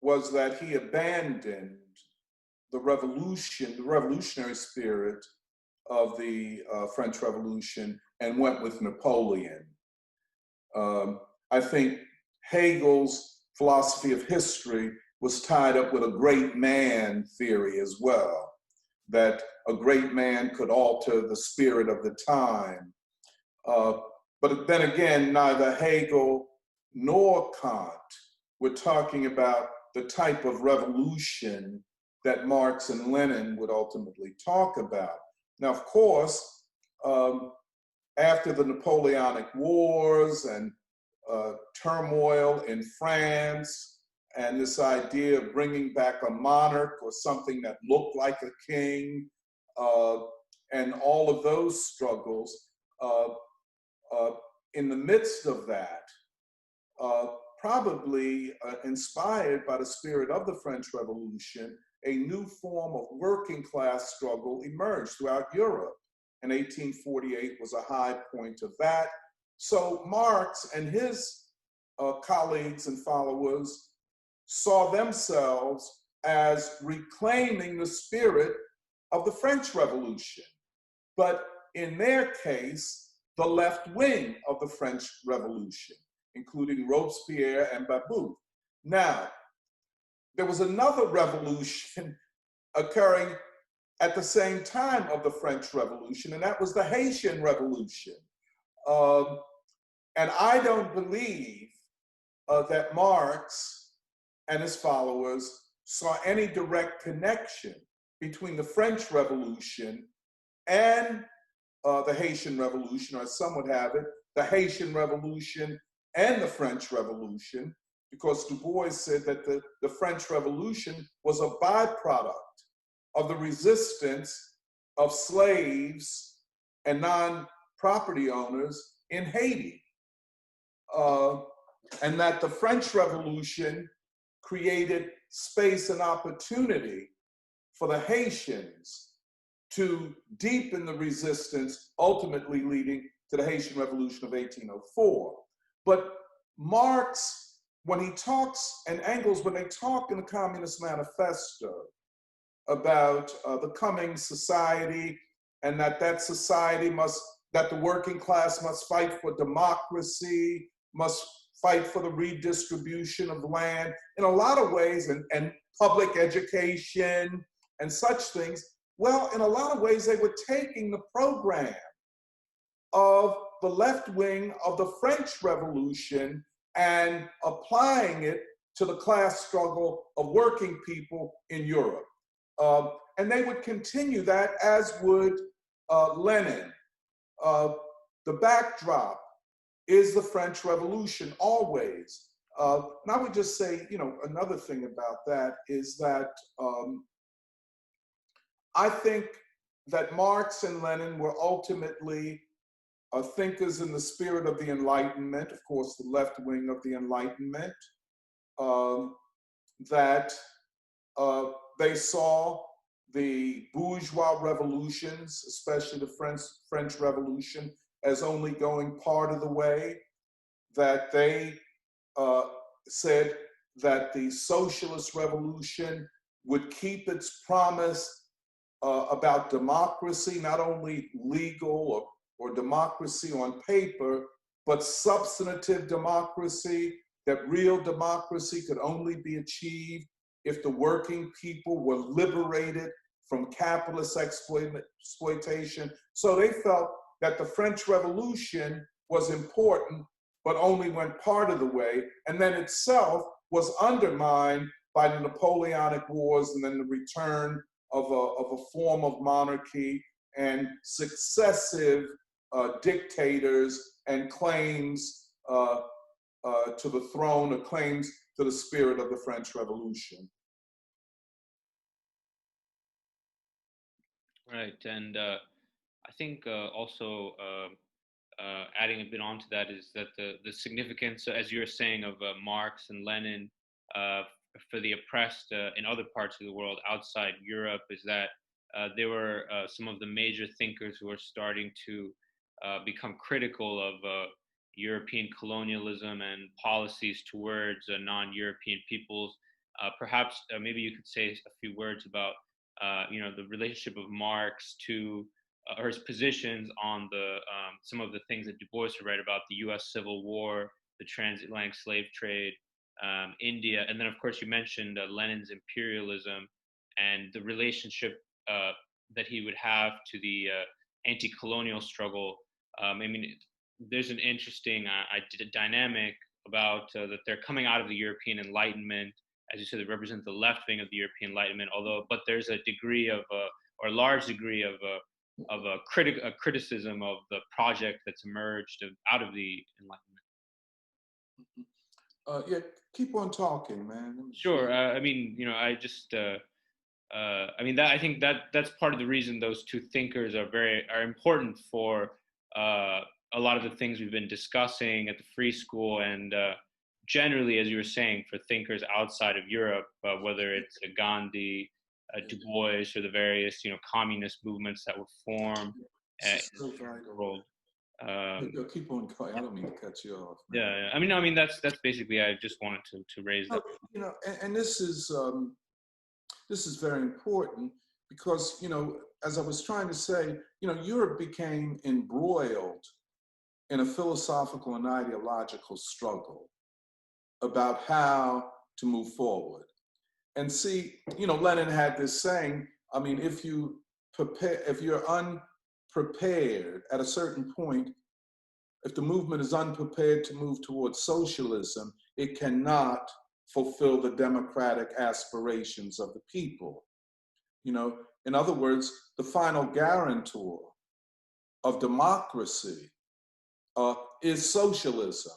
was that he abandoned the revolutionary spirit of the French Revolution and went with Napoleon. I think Hegel's philosophy of history was tied up with a great man theory as well, that a great man could alter the spirit of the time. But then again, neither Hegel nor Kant were talking about the type of revolution that Marx and Lenin would ultimately talk about. Now, of course, after the Napoleonic Wars and turmoil in France, and this idea of bringing back a monarch or something that looked like a king, and all of those struggles, in the midst of that, probably inspired by the spirit of the French Revolution, a new form of working class struggle emerged throughout Europe. And 1848 was a high point of that. So Marx and his colleagues and followers saw themselves as reclaiming the spirit of the French Revolution, but in their case, the left wing of the French Revolution, including Robespierre and Babu. Now, there was another revolution occurring at the same time of the French Revolution, and that was the Haitian Revolution. And I don't believe that Marx and his followers saw any direct connection between the French Revolution and the Haitian Revolution, or as some would have it, the Haitian Revolution and the French Revolution, because Du Bois said that the French Revolution was a byproduct of the resistance of slaves and non-property owners in Haiti. And that the French Revolution created space and opportunity for the Haitians to deepen the resistance, ultimately leading to the Haitian Revolution of 1804. But Marx, when he talks, and Engels, when they talk in the Communist Manifesto about the coming society, and that society that the working class must fight for democracy, must fight for the redistribution of land in a lot of ways, and public education and such things. Well, in a lot of ways, they were taking the program of the left wing of the French Revolution and applying it to the class struggle of working people in Europe. And they would continue that, as would Lenin. The backdrop is the French Revolution always. And I would just say, another thing about that is that I think that Marx and Lenin were ultimately thinkers in the spirit of the Enlightenment, of course, the left wing of the Enlightenment, that they saw the bourgeois revolutions, especially the French Revolution, as only going part of the way, that they said that the socialist revolution would keep its promise about democracy, not only legal or democracy on paper, but substantive democracy, that real democracy could only be achieved if the working people were liberated from capitalist exploitation. So they felt that the French Revolution was important, but only went part of the way, and then itself was undermined by the Napoleonic Wars and then the return of a form of monarchy and successive dictators and claims to the throne, or claims to the spirit of the French Revolution. Right, and I think also adding a bit onto that is that the significance, as you were saying, of Marx and Lenin for the oppressed in other parts of the world outside Europe is that they were some of the major thinkers who are starting to become critical of European colonialism and policies towards non-European peoples. Perhaps maybe you could say a few words about the relationship of Marx to or his positions on the some of the things that Du Bois read about the U.S. Civil War, the transatlantic slave trade, India, and then of course you mentioned Lenin's imperialism and the relationship that he would have to the anti-colonial struggle. I mean, there's an interesting dynamic about that they're coming out of the European Enlightenment. As you said, they represent the left wing of the European Enlightenment, but there's a degree of, or a large degree of a criticism of the project that's emerged out of the Enlightenment. Yeah, keep on talking, man. Sure. I mean, I just, I mean, I think that's part of the reason those two thinkers are important for a lot of the things we've been discussing at the Free School, and generally, as you were saying, for thinkers outside of Europe, whether it's Gandhi, Du Bois, or the various communist movements that were formed in the world. Keep on going. I don't mean to cut you off. Yeah, I mean, that's basically. I just wanted to raise that. And this is very important because as I was trying to say, Europe became embroiled in a philosophical and ideological struggle about how to move forward. And see, Lenin had this saying, I mean, if you're unprepared at a certain point, if the movement is unprepared to move towards socialism, it cannot fulfill the democratic aspirations of the people. In other words, the final guarantor of democracy is socialism.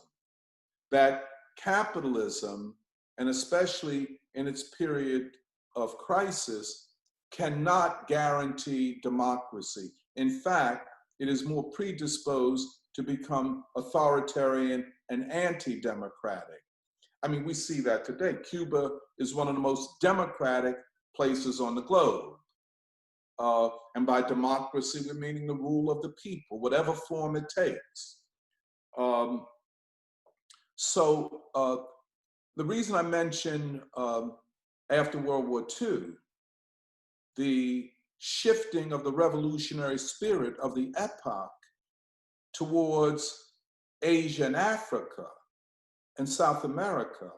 That capitalism, and especially in its period of crisis, cannot guarantee democracy. In fact, it is more predisposed to become authoritarian and anti-democratic. I mean, we see that today. Cuba is one of the most democratic places on the globe. And by democracy, we're meaning the rule of the people, whatever form it takes. So the reason I mention after World War II the shifting of the revolutionary spirit of the epoch towards Asia and Africa and South America.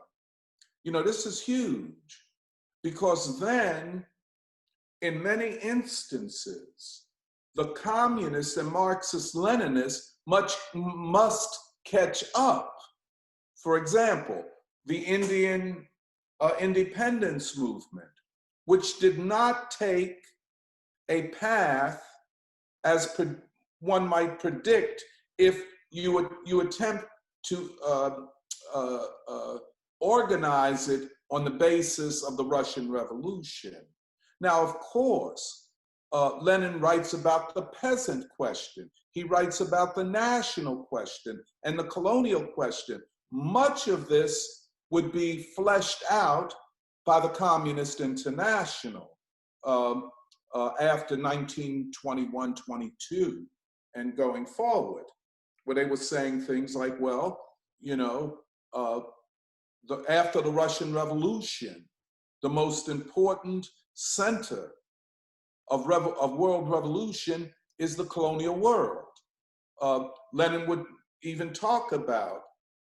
This is huge, because then, in many instances, the communists and Marxist-Leninists must catch up. For example, the Indian independence movement, which did not take a path as one might predict if you attempt to organize it on the basis of the Russian Revolution. Now, of course, Lenin writes about the peasant question. He writes about the national question and the colonial question. Much of this would be fleshed out by the Communist International after 1921-22 and going forward, where they were saying things like, well, after the Russian Revolution, the most important center of world revolution is the colonial world. Lenin would even talk about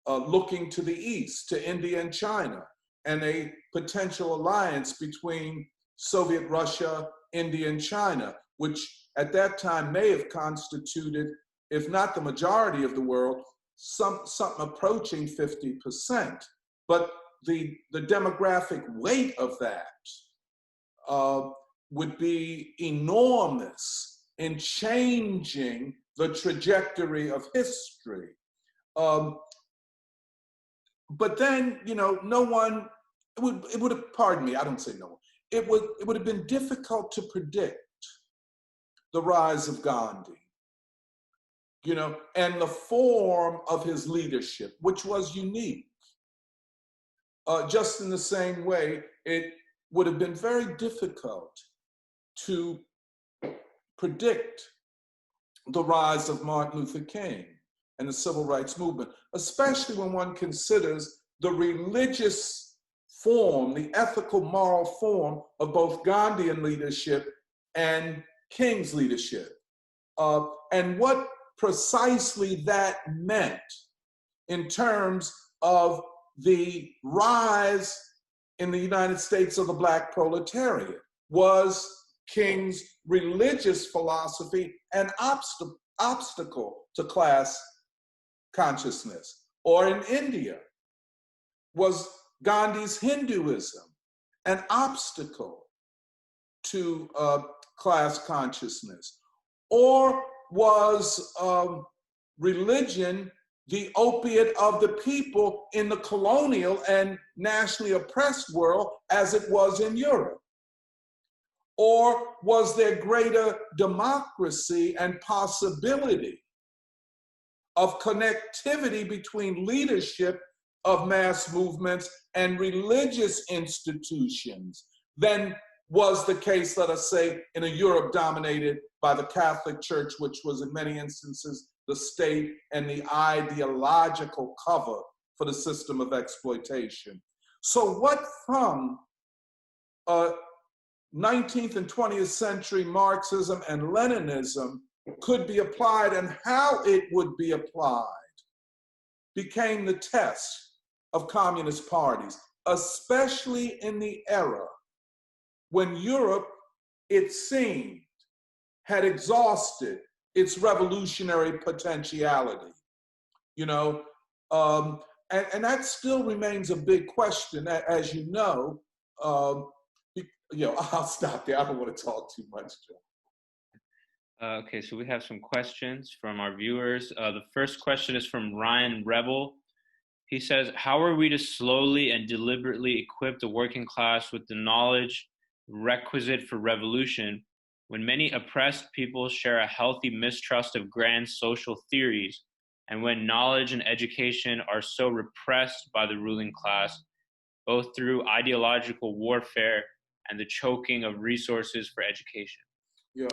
looking to the east, to India and China, and a potential alliance between Soviet Russia, India, and China, which at that time may have constituted, if not the majority of the world, something approaching 50%. But the demographic weight of that would be enormous in changing the trajectory of history. But then, no one, it would have, pardon me, I don't say no one, it would have been difficult to predict the rise of Gandhi, and the form of his leadership, which was unique. Just in the same way, it would have been very difficult to predict the rise of Martin Luther King and the civil rights movement, especially when one considers the religious form, the ethical, moral form of both Gandhian leadership and King's leadership, and what precisely that meant in terms of the rise in the United States of the Black proletariat. Was King's religious philosophy an obstacle to class consciousness? Or in India, was Gandhi's Hinduism an obstacle to class consciousness? Or was religion the opiate of the people in the colonial and nationally oppressed world as it was in Europe? Or was there greater democracy and possibility of connectivity between leadership of mass movements and religious institutions than was the case, let us say, in a Europe dominated by the Catholic Church, which was in many instances the state and the ideological cover for the system of exploitation? So what from 19th and 20th century Marxism and Leninism could be applied, and how it would be applied became the test of communist parties, especially in the era when Europe, it seemed, had exhausted its revolutionary potentiality, and that still remains a big question, as you know. I'll stop there. I don't want to talk too much, Joe. Okay, so we have some questions from our viewers. The first question is from Ryan Rebel. He says, how are we to slowly and deliberately equip the working class with the knowledge requisite for revolution when many oppressed people share a healthy mistrust of grand social theories, and when knowledge and education are so repressed by the ruling class, both through ideological warfare and the choking of resources for education? Yeah,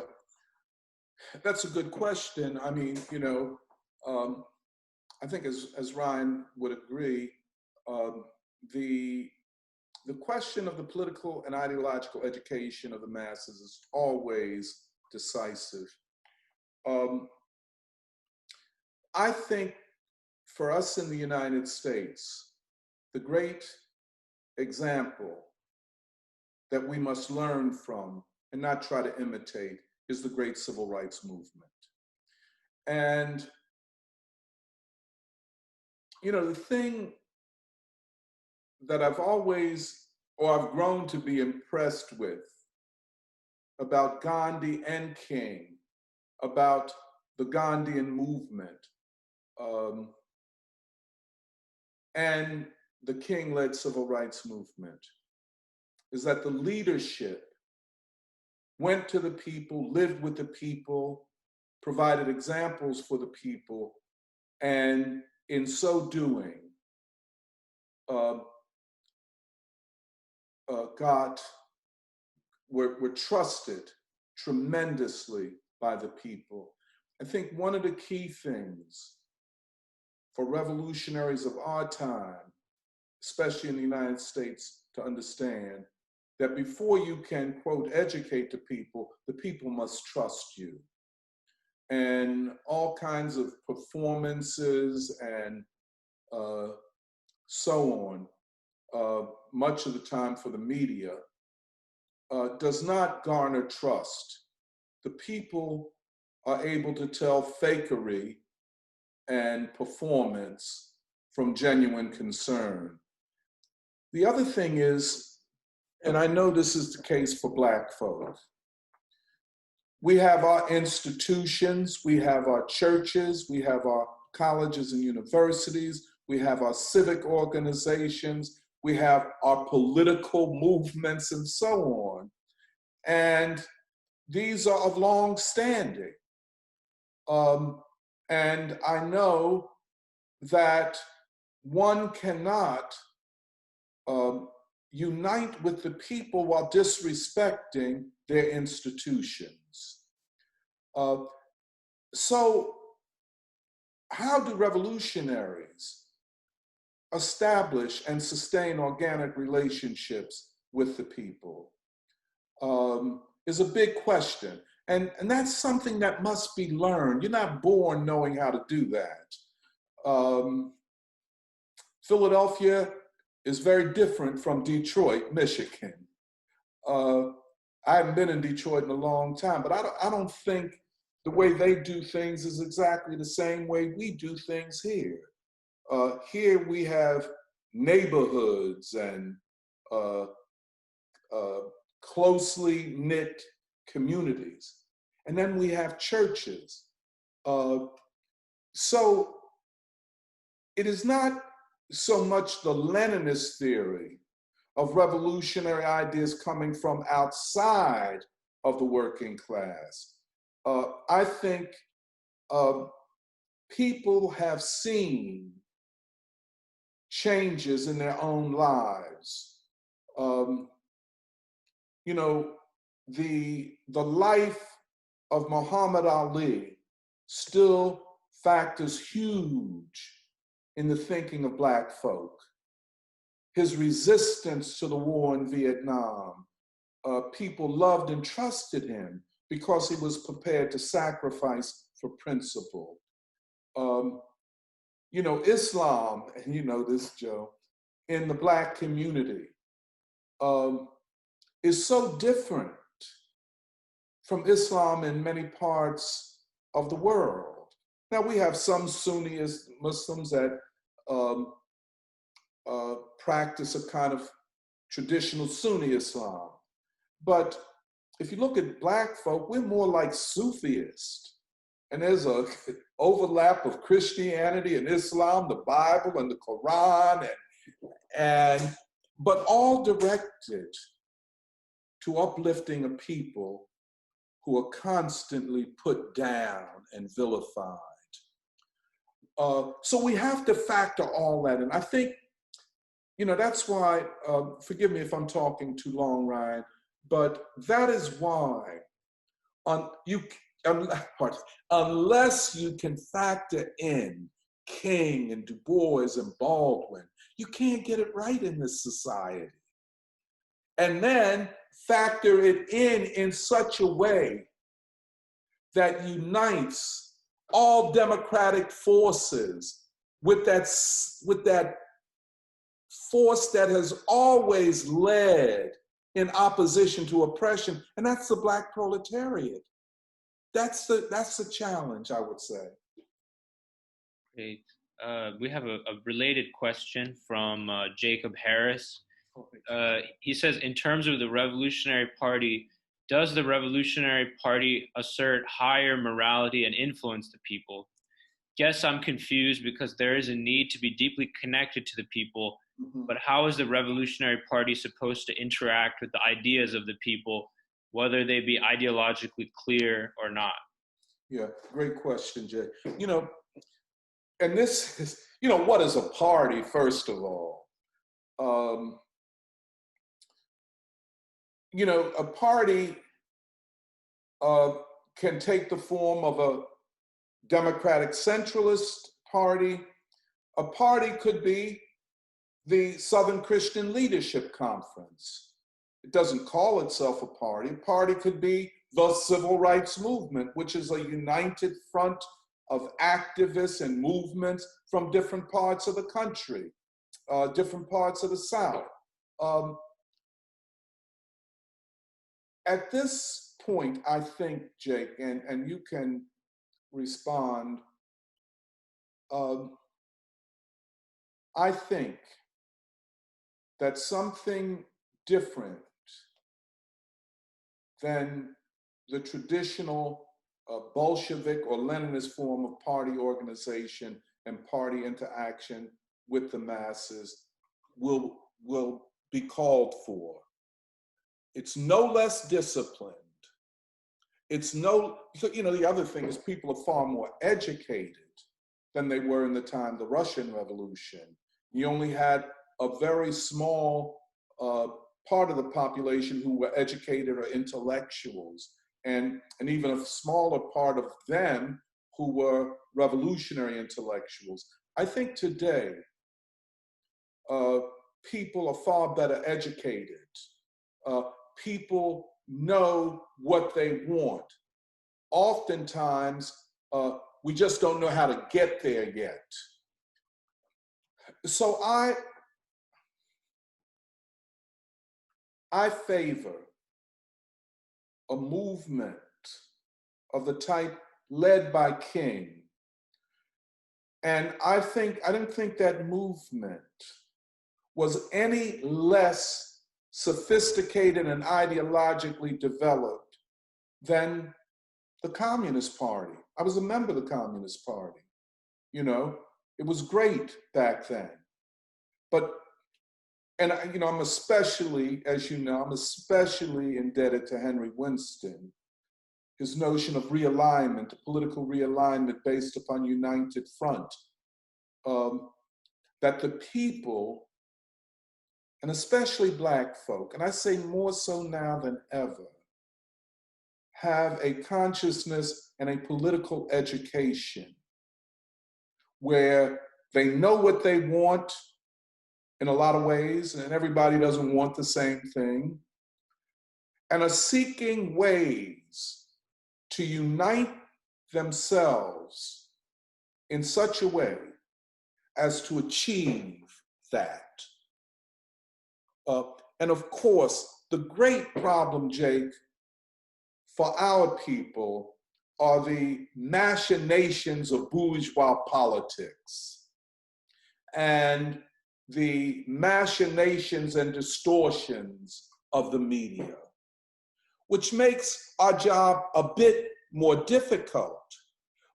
that's a good question. I mean, I think as Ryan would agree, the the question of the political and ideological education of the masses is always decisive. I think for us in the United States, the great example that we must learn from and not try to imitate is the great civil rights movement. And, you know, the thing that I've always, or I've grown to be impressed with about Gandhi and King, about the Gandhian movement, and the King-led civil rights movement, is that the leadership went to the people, lived with the people, provided examples for the people, and in so doing, were trusted tremendously by the people. I think one of the key things for revolutionaries of our time, especially in the United States, to understand that before you can, quote, educate the people must trust you. And all kinds of performances and so on, much of the time for the media, does not garner trust. The people are able to tell fakery and performance from genuine concern. The other thing is, and I know this is the case for Black folk, we have our institutions, we have our churches, we have our colleges and universities, we have our civic organizations, we have our political movements and so on. And these are of long standing. And I know that one cannot unite with the people while disrespecting their institutions. So how do revolutionaries establish and sustain organic relationships with the people? Is a big question. And that's something that must be learned. You're not born knowing how to do that. Philadelphia is very different from Detroit, Michigan. I haven't been in Detroit in a long time, but I don't think the way they do things is exactly the same way we do things here. Here we have neighborhoods and closely knit communities. And then we have churches. So it is not so much the Leninist theory of revolutionary ideas coming from outside of the working class. I think people have seen changes in their own lives. You know, the life of Muhammad Ali still factors huge in the thinking of Black folk. His resistance to the war in Vietnam, people loved and trusted him because he was prepared to sacrifice for principle. You know, Islam, and you know this, Joe, in the Black community is so different from Islam in many parts of the world. Now we have some Sunni Muslims that practice a kind of traditional Sunni Islam. But if you look at Black folk, we're more like Sufiist. And there's an overlap of Christianity and Islam, the Bible and the Quran, but all directed to uplifting a people who are constantly put down and vilified. So we have to factor all that in. I think, you know, that's why, forgive me if I'm talking too long, Ryan, but that is why unless you can factor in King and Du Bois and Baldwin, you can't get it right in this society. and then factor it in such a way that unites all democratic forces with that force that has always led in opposition to oppression, and that's the Black proletariat. That's the challenge, I would say. Great. We have a related question from Jacob Harris. He says, in terms of the Revolutionary Party, does the Revolutionary Party assert higher morality and influence the people? Guess I'm confused because there is a need to be deeply connected to the people, but how is the Revolutionary Party supposed to interact with the ideas of the people, whether they be ideologically clear or not? Yeah, great question, Jay. And this is, what is a party, first of all? A party can take the form of a democratic centralist party. A party could be the Southern Christian Leadership Conference. It doesn't call itself a party. A party could be the Civil Rights Movement, which is a united front of activists and movements from different parts of the country, different parts of the South. At this point, I think, Jake, and you can respond, I think that something different than the traditional Bolshevik or Leninist form of party organization and party interaction with the masses will be called for. It's no less disciplined. It's the other thing is people are far more educated than they were in the time of the Russian Revolution. You only had a very small part of the population who were educated or intellectuals, and even a smaller part of them who were revolutionary intellectuals. I think today, people are far better educated. People know what they want. Oftentimes, we just don't know how to get there yet. So I favor a movement of the type led by King. And I didn't think that movement was any less sophisticated and ideologically developed than the Communist Party. I was a member of the Communist Party. It was great back then. I'm especially, as you know, I'm especially indebted to Henry Winston, his notion of realignment, political realignment based upon united front, that the people, and especially Black folk, and I say more so now than ever, have a consciousness and a political education where they know what they want in a lot of ways, and everybody doesn't want the same thing, and are seeking ways to unite themselves in such a way as to achieve that. And of course, the great problem, Jake, for our people are the machinations of bourgeois politics and the machinations and distortions of the media, which makes our job a bit more difficult,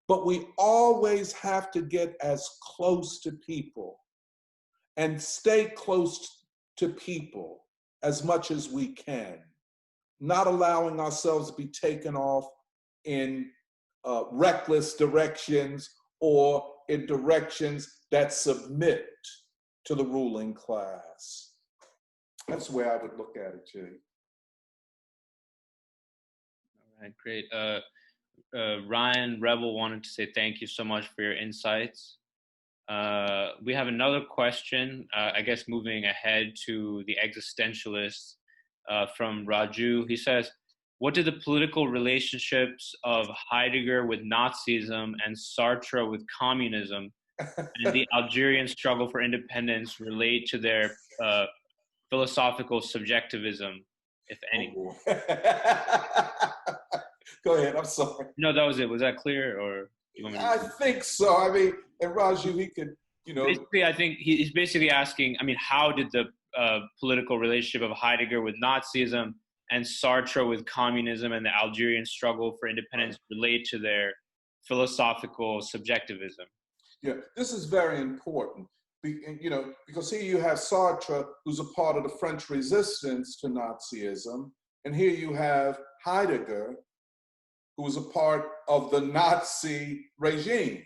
but we always have to get as close to people and stay close to people as much as we can, not allowing ourselves to be taken off in reckless directions or in directions that submit to the ruling class. That's the way I would look at it, Jay. All right, great. Ryan Rebel wanted to say thank you so much for your insights. We have another question, I guess moving ahead to the existentialists. from Raju. He says, what did the political relationships of Heidegger with Nazism and Sartre with communism and the Algerian struggle for independence relate to their philosophical subjectivism, if any? Oh, go ahead. I'm sorry. No, that was it. Was that clear, or do you want me to? I think so. I mean, and Raju, he could, Basically, I think he's basically asking, I mean, how did the political relationship of Heidegger with Nazism and Sartre with communism and the Algerian struggle for independence relate to their philosophical subjectivism? Yeah, this is very important, because here you have Sartre, who's a part of the French resistance to Nazism, and here you have Heidegger, who was a part of the Nazi regime,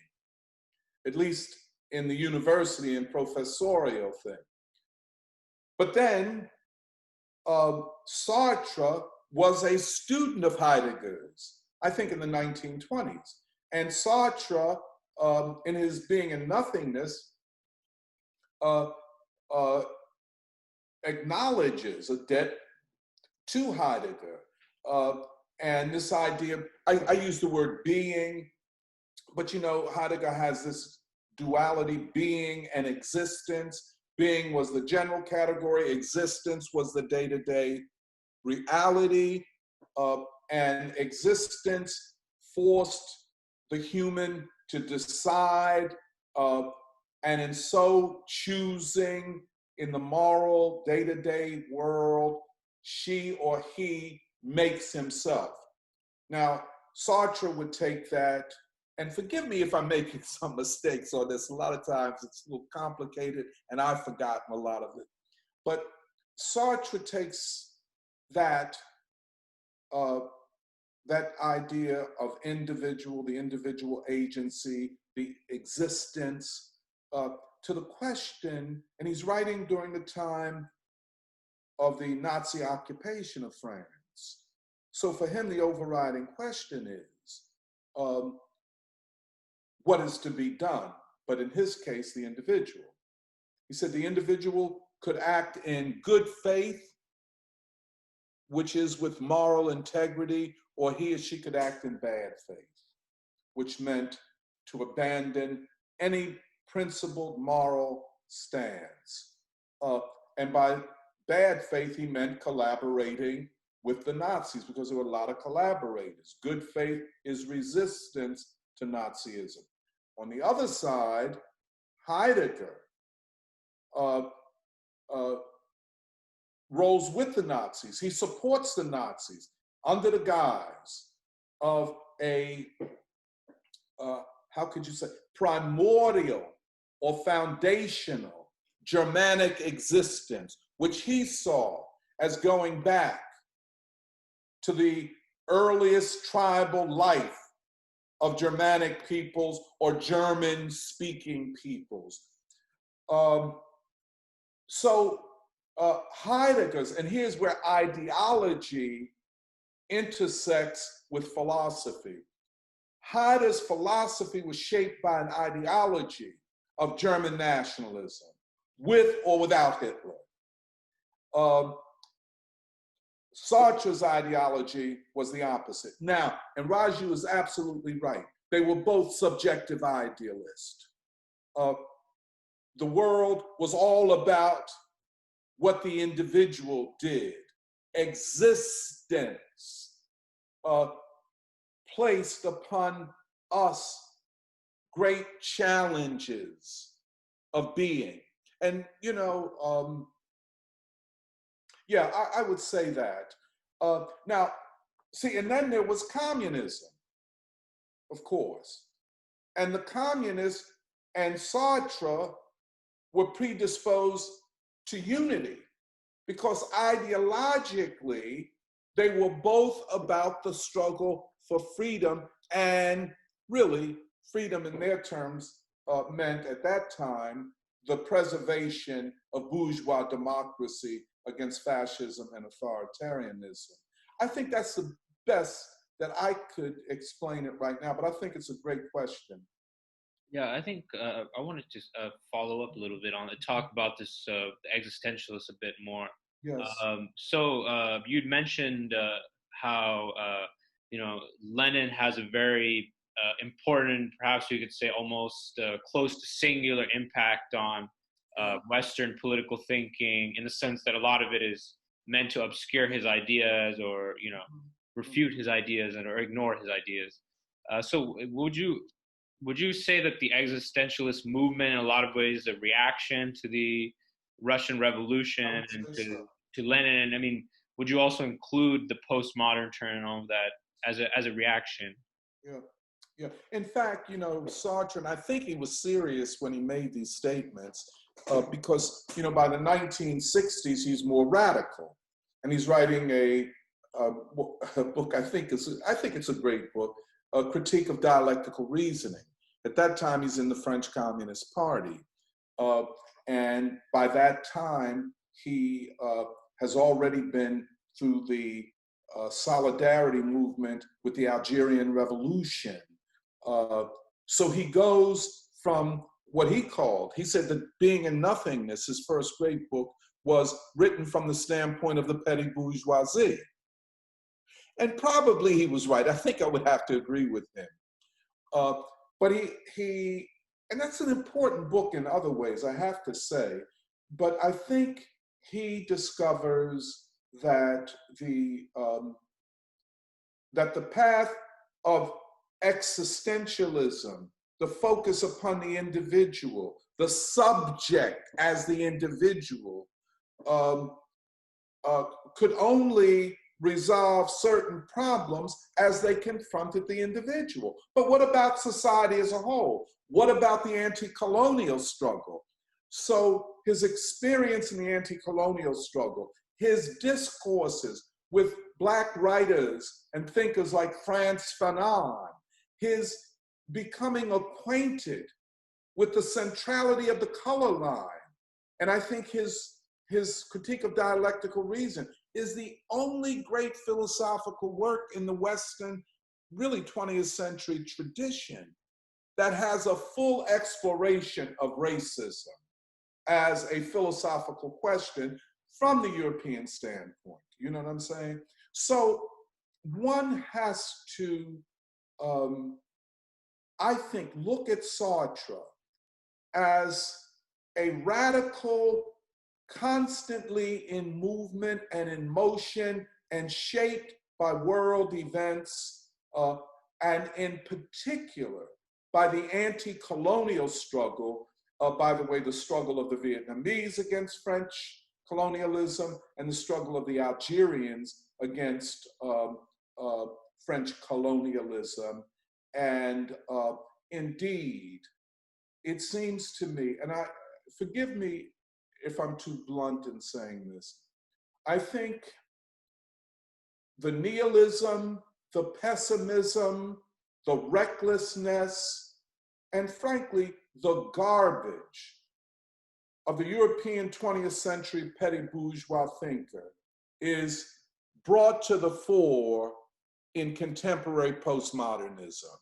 at least in the university and professorial thing. But then Sartre was a student of Heidegger's, I think in the 1920s. And Sartre, in his Being and Nothingness, acknowledges a debt to Heidegger. And this idea, I use the word being, but Heidegger has this duality, being and existence. Being was the general category, existence was the day-to-day reality, and existence forced the human to decide, and in so choosing in the moral day-to-day world, she or he makes himself. Now, Sartre would take that, and forgive me if I'm making some mistakes on this. A lot of times it's a little complicated and I've forgotten a lot of it. But Sartre takes that idea of the individual agency, the existence, to the question, and he's writing during the time of the Nazi occupation of France. So for him, the overriding question is, what is to be done? But in his case, the individual. He said the individual could act in good faith, which is with moral integrity, or he or she could act in bad faith, which meant to abandon any principled moral stance. And by bad faith, he meant collaborating with the Nazis, because there were a lot of collaborators. Good faith is resistance to Nazism. On the other side, Heidegger rolls with the Nazis. He supports the Nazis under the guise of a, how could you say, primordial or foundational Germanic existence, which he saw as going back to the earliest tribal life of Germanic peoples or German-speaking peoples. Heidegger's, and here's where ideology intersects with philosophy. Heidegger's philosophy was shaped by an ideology of German nationalism, with or without Hitler. Sartre's ideology was the opposite. Now, and Raju is absolutely right. They were both subjective idealists. The world was all about what the individual did. Existence placed upon us great challenges of being. And, I would say that. Now, see, and then there was communism, of course. And the communists and Sartre were predisposed to unity because ideologically, they were both about the struggle for freedom, and really, freedom in their terms meant at that time the preservation of bourgeois democracy against fascism and authoritarianism. I think that's the best that I could explain it right now, but I think it's a great question. Yeah, I think I wanted to follow up a little bit on it, talk about this the existentialists a bit more. Yes. You'd mentioned how Lenin has a very important, perhaps we could say almost close to singular impact on Yeah. Western political thinking, in the sense that a lot of it is meant to obscure his ideas, or refute his ideas, or ignore his ideas. So would you say that the existentialist movement, in a lot of ways, is a reaction to the Russian I Revolution would and say so. to Lenin? I mean, would you also include the postmodern turn and all of that as a reaction? Yeah. Yeah. In fact, Sartre, and I think he was serious when he made these statements, because, by the 1960s, he's more radical. And he's writing a book, I think it's a great book, A Critique of Dialectical Reasoning. At that time, he's in the French Communist Party. Uh, and by that time, he has already been through the solidarity movement with the Algerian Revolution. So he goes from what he said that Being in Nothingness, his first great book, was written from the standpoint of the petty bourgeoisie. And probably he was right. I think I would have to agree with him. Uh, but and that's an important book in other ways, I have to say. But I think he discovers that that the path of existentialism, the focus upon the individual, the subject as the individual, um, could only resolve certain problems as they confronted the individual. But what about society as a whole? What about the anti-colonial struggle? So his experience in the anti-colonial struggle, his discourses with Black writers and thinkers like Frantz Fanon, his becoming acquainted with the centrality of the color line. And I think his Critique of Dialectical Reason is the only great philosophical work in the Western, really 20th century tradition that has a full exploration of racism as a philosophical question from the European standpoint. You know what I'm saying? So one has to, I think, look at Sartre as a radical, constantly in movement and in motion and shaped by world events, and in particular by the anti-colonial struggle, by the way, the struggle of the Vietnamese against French colonialism and the struggle of the Algerians against French colonialism. And indeed, it seems to me, and forgive me if I'm too blunt in saying this, I think the nihilism, the pessimism, the recklessness, and frankly, the garbage of the European 20th century petty bourgeois thinker is brought to the fore in contemporary postmodernism.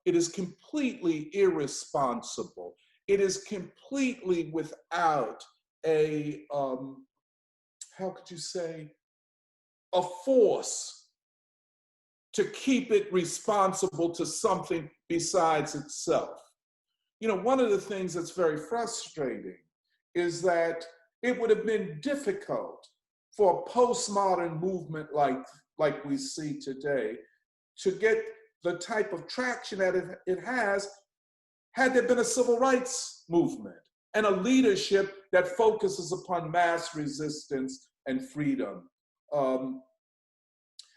It is completely irresponsible. It is completely without a, how could you say, a force to keep it responsible to something besides itself. One of the things that's very frustrating is that it would have been difficult for a postmodern movement like we see today to get the type of traction that it has had there been a civil rights movement and a leadership that focuses upon mass resistance and freedom.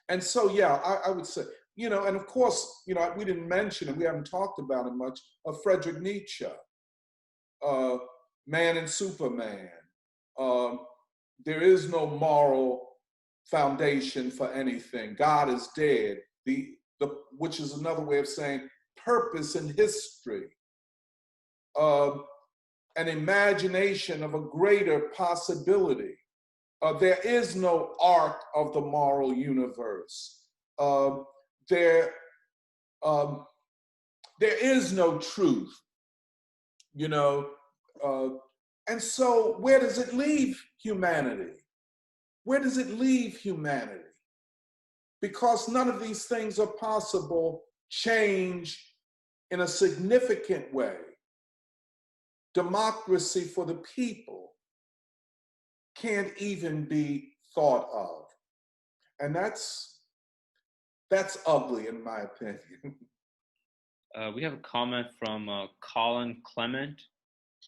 And so, yeah, I would say, and of course, we didn't mention, and we haven't talked about it much, of Friedrich Nietzsche, Man and Superman. There is no moral foundation for anything. God is dead, which is another way of saying purpose in history. An imagination of a greater possibility. There is no arc of the moral universe. There is no truth. And so where does it leave humanity? Where does it leave humanity? Because none of these things are possible. Change in a significant way. Democracy for the people can't even be thought of. And that's ugly in my opinion. We have a comment from Colin Clement.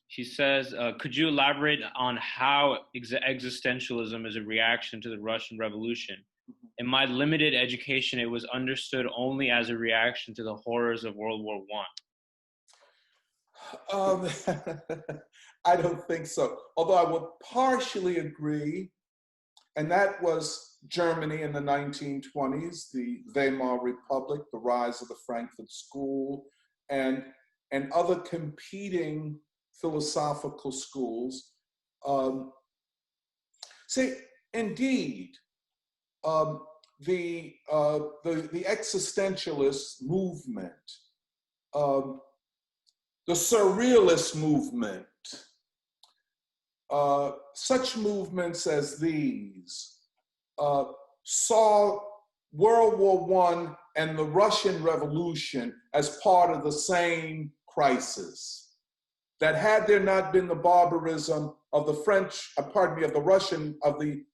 She says, could you elaborate on how existentialism is a reaction to the Russian Revolution? In my limited education, it was understood only as a reaction to the horrors of World War I. I don't think so. Although I would partially agree, and that was Germany in the 1920s, the Weimar Republic, the rise of the Frankfurt School, and other competing philosophical schools. Indeed, the existentialist movement, the surrealist movement, such movements as these saw World War I and the Russian Revolution as part of the same crisis. That had there not been the barbarism of the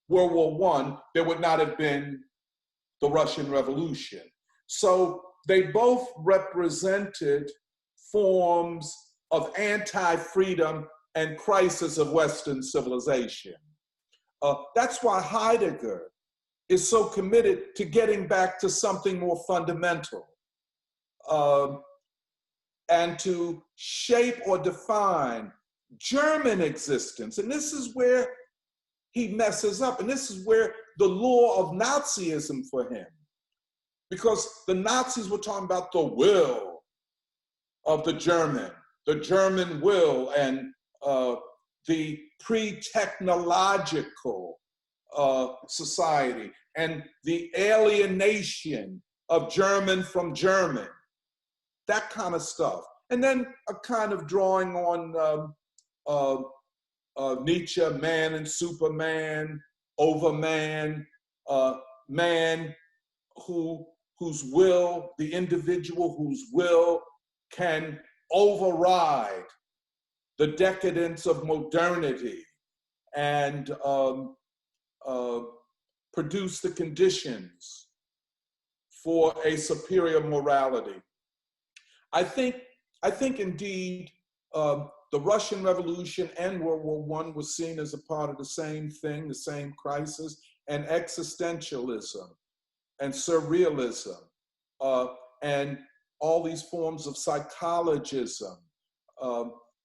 World War I, there would not have been the Russian Revolution. So they both represented forms of anti-freedom and crisis of Western civilization. That's why Heidegger is so committed to getting back to something more fundamental and to shape or define German existence. And this is where he messes up, and this is where the law of Nazism for him, because the Nazis were talking about the will of the German will, and the pre-technological society, and the alienation of German from German, that kind of stuff. And then a kind of drawing on Nietzsche, man and Superman, overman, man whose will, the individual whose will can override the decadence of modernity and produce the conditions for a superior morality. I think indeed the Russian Revolution and World War I was seen as a part of the same thing, the same crisis, and existentialism and surrealism and all these forms of psychologism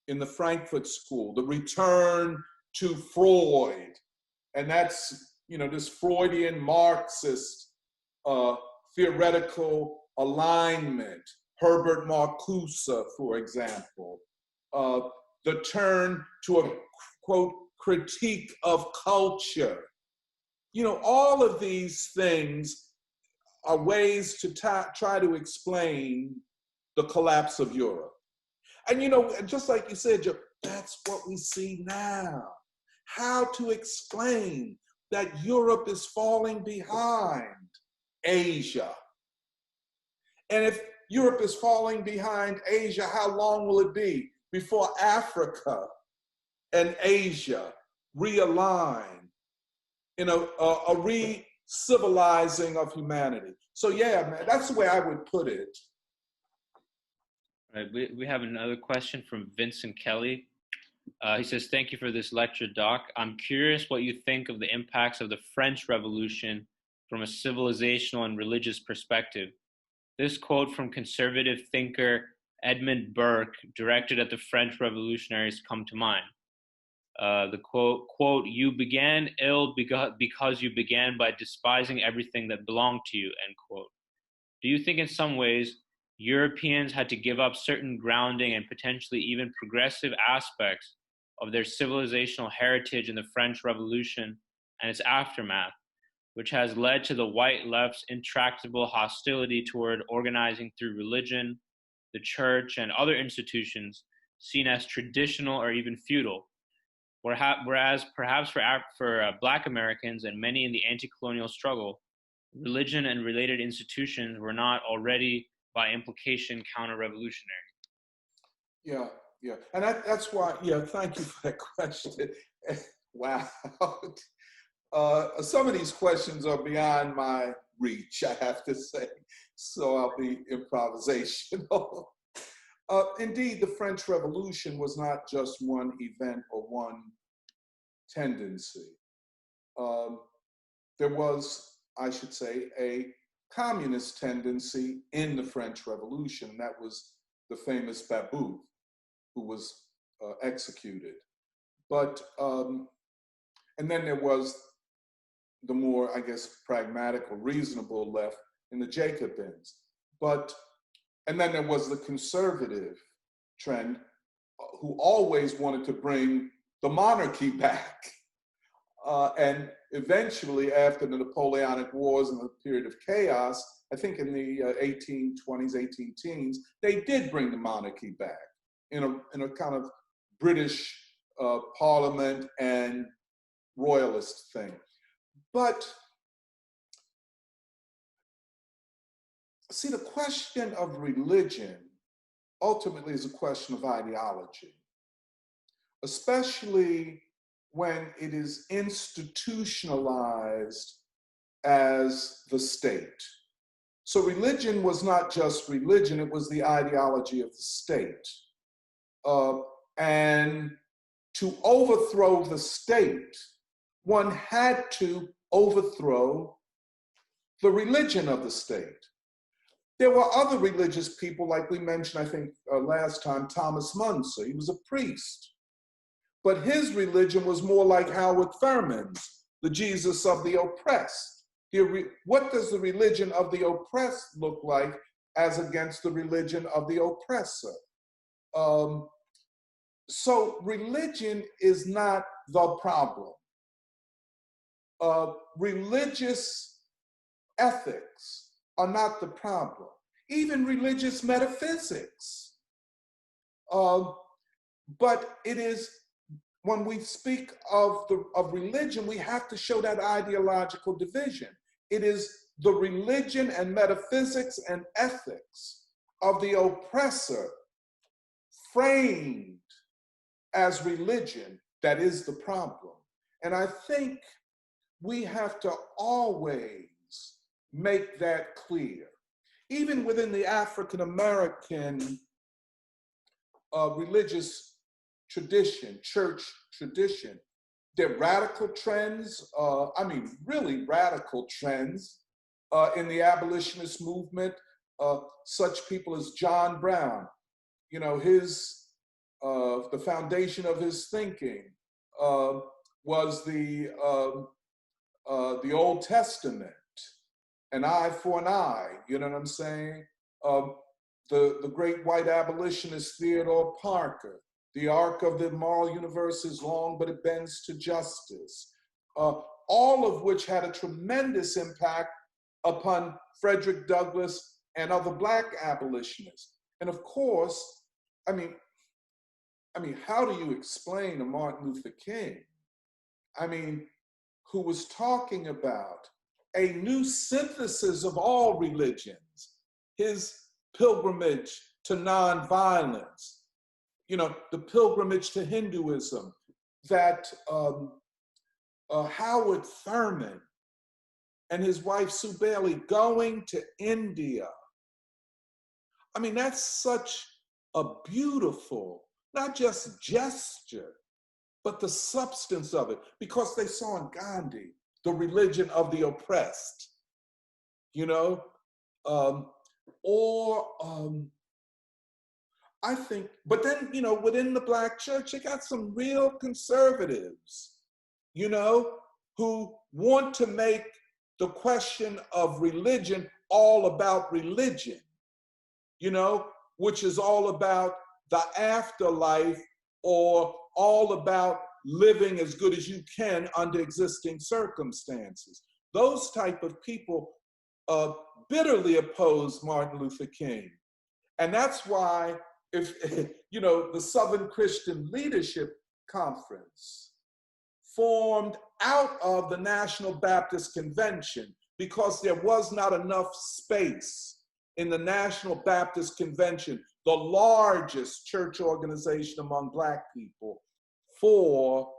in the Frankfurt School, the return to Freud, and that's, this Freudian Marxist theoretical alignment, Herbert Marcuse, for example, the turn to a, quote, critique of culture. All of these things are ways to try to explain the collapse of Europe. And just like you said, Joe, that's what we see now. How to explain that Europe is falling behind Asia. And if Europe is falling behind Asia, how long will it be before Africa and Asia realign in a re-civilizing of humanity? So yeah, man, that's the way I would put it. All right, we have another question from Vincent Kelly. He says, thank you for this lecture, Doc. I'm curious what you think of the impacts of the French Revolution from a civilizational and religious perspective. This quote from conservative thinker Edmund Burke, directed at the French revolutionaries, come to mind. The quote, you began ill because you began by despising everything that belonged to you, end quote. Do you think in some ways Europeans had to give up certain grounding and potentially even progressive aspects of their civilizational heritage in the French Revolution and its aftermath, which has led to the white left's intractable hostility toward organizing through religion, the church, and other institutions seen as traditional or even feudal, whereas perhaps for Black Americans and many in the anti-colonial struggle, religion and related institutions were not already, by implication, counter-revolutionary. Yeah, yeah. And that's why, yeah, thank you for that question. Wow. Some of these questions are beyond my reach, I have to say. So I'll be improvisational. Indeed, the French Revolution was not just one event or one tendency. There was, I should say, a communist tendency in the French Revolution, and that was the famous W.E.B, who was executed. But, and then there was the more, I guess, pragmatic or reasonable left in the Jacobins. But, and then there was the conservative trend who always wanted to bring the monarchy back. And eventually, after the Napoleonic Wars and the period of chaos, I think in the 1820s, 18 teens, they did bring the monarchy back in a kind of British parliament and royalist thing. But see, the question of religion ultimately is a question of ideology, especially when it is institutionalized as the state. So religion was not just religion, it was the ideology of the state. And to overthrow the state, one had to overthrow the religion of the state. There were other religious people, like we mentioned, I think last time, Thomas Munzer. He was a priest. But his religion was more like Howard Thurman's, the Jesus of the oppressed. What does the religion of the oppressed look like as against the religion of the oppressor? So religion is not the problem. Religious ethics are not the problem. Even religious metaphysics. But it is, when we speak of religion, we have to show that ideological division. It is the religion and metaphysics and ethics of the oppressor framed as religion that is the problem. And I think we have to always make that clear. Even within the African American religious tradition, church tradition, there are radical trends, I mean, really radical trends in the abolitionist movement. Such people as John Brown, you know, the foundation of his thinking was the Old Testament, an eye for an eye, you know what I'm saying? The great white abolitionist Theodore Parker, the arc of the moral universe is long, but it bends to justice. All of which had a tremendous impact upon Frederick Douglass and other Black abolitionists. And of course, I mean, how do you explain a Martin Luther King? I mean, who was talking about a new synthesis of all religions, his pilgrimage to nonviolence, you know, the pilgrimage to Hinduism, that Howard Thurman and his wife Sue Bailey going to India. I mean, that's such a beautiful, not just gesture, but the substance of it, because they saw in Gandhi the religion of the oppressed, you know? I think, but then, you know, within the Black church, you got some real conservatives, you know, who want to make the question of religion all about religion, you know, which is all about the afterlife or all about living as good as you can under existing circumstances. Those type of people bitterly oppose Martin Luther King. And that's why, if you know, the Southern Christian Leadership Conference formed out of the National Baptist Convention because there was not enough space in the National Baptist Convention, the largest church organization among Black people, for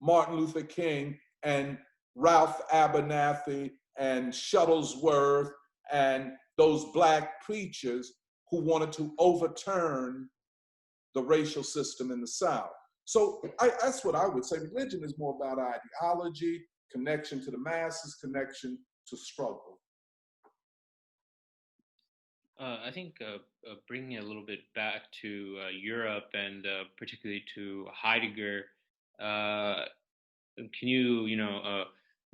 Martin Luther King and Ralph Abernathy and Shuttlesworth and those Black preachers who wanted to overturn the racial system in the South. So that's what I would say. Religion is more about ideology, connection to the masses, connection to struggle. I think bringing it a little bit back to Europe and particularly to Heidegger, can you,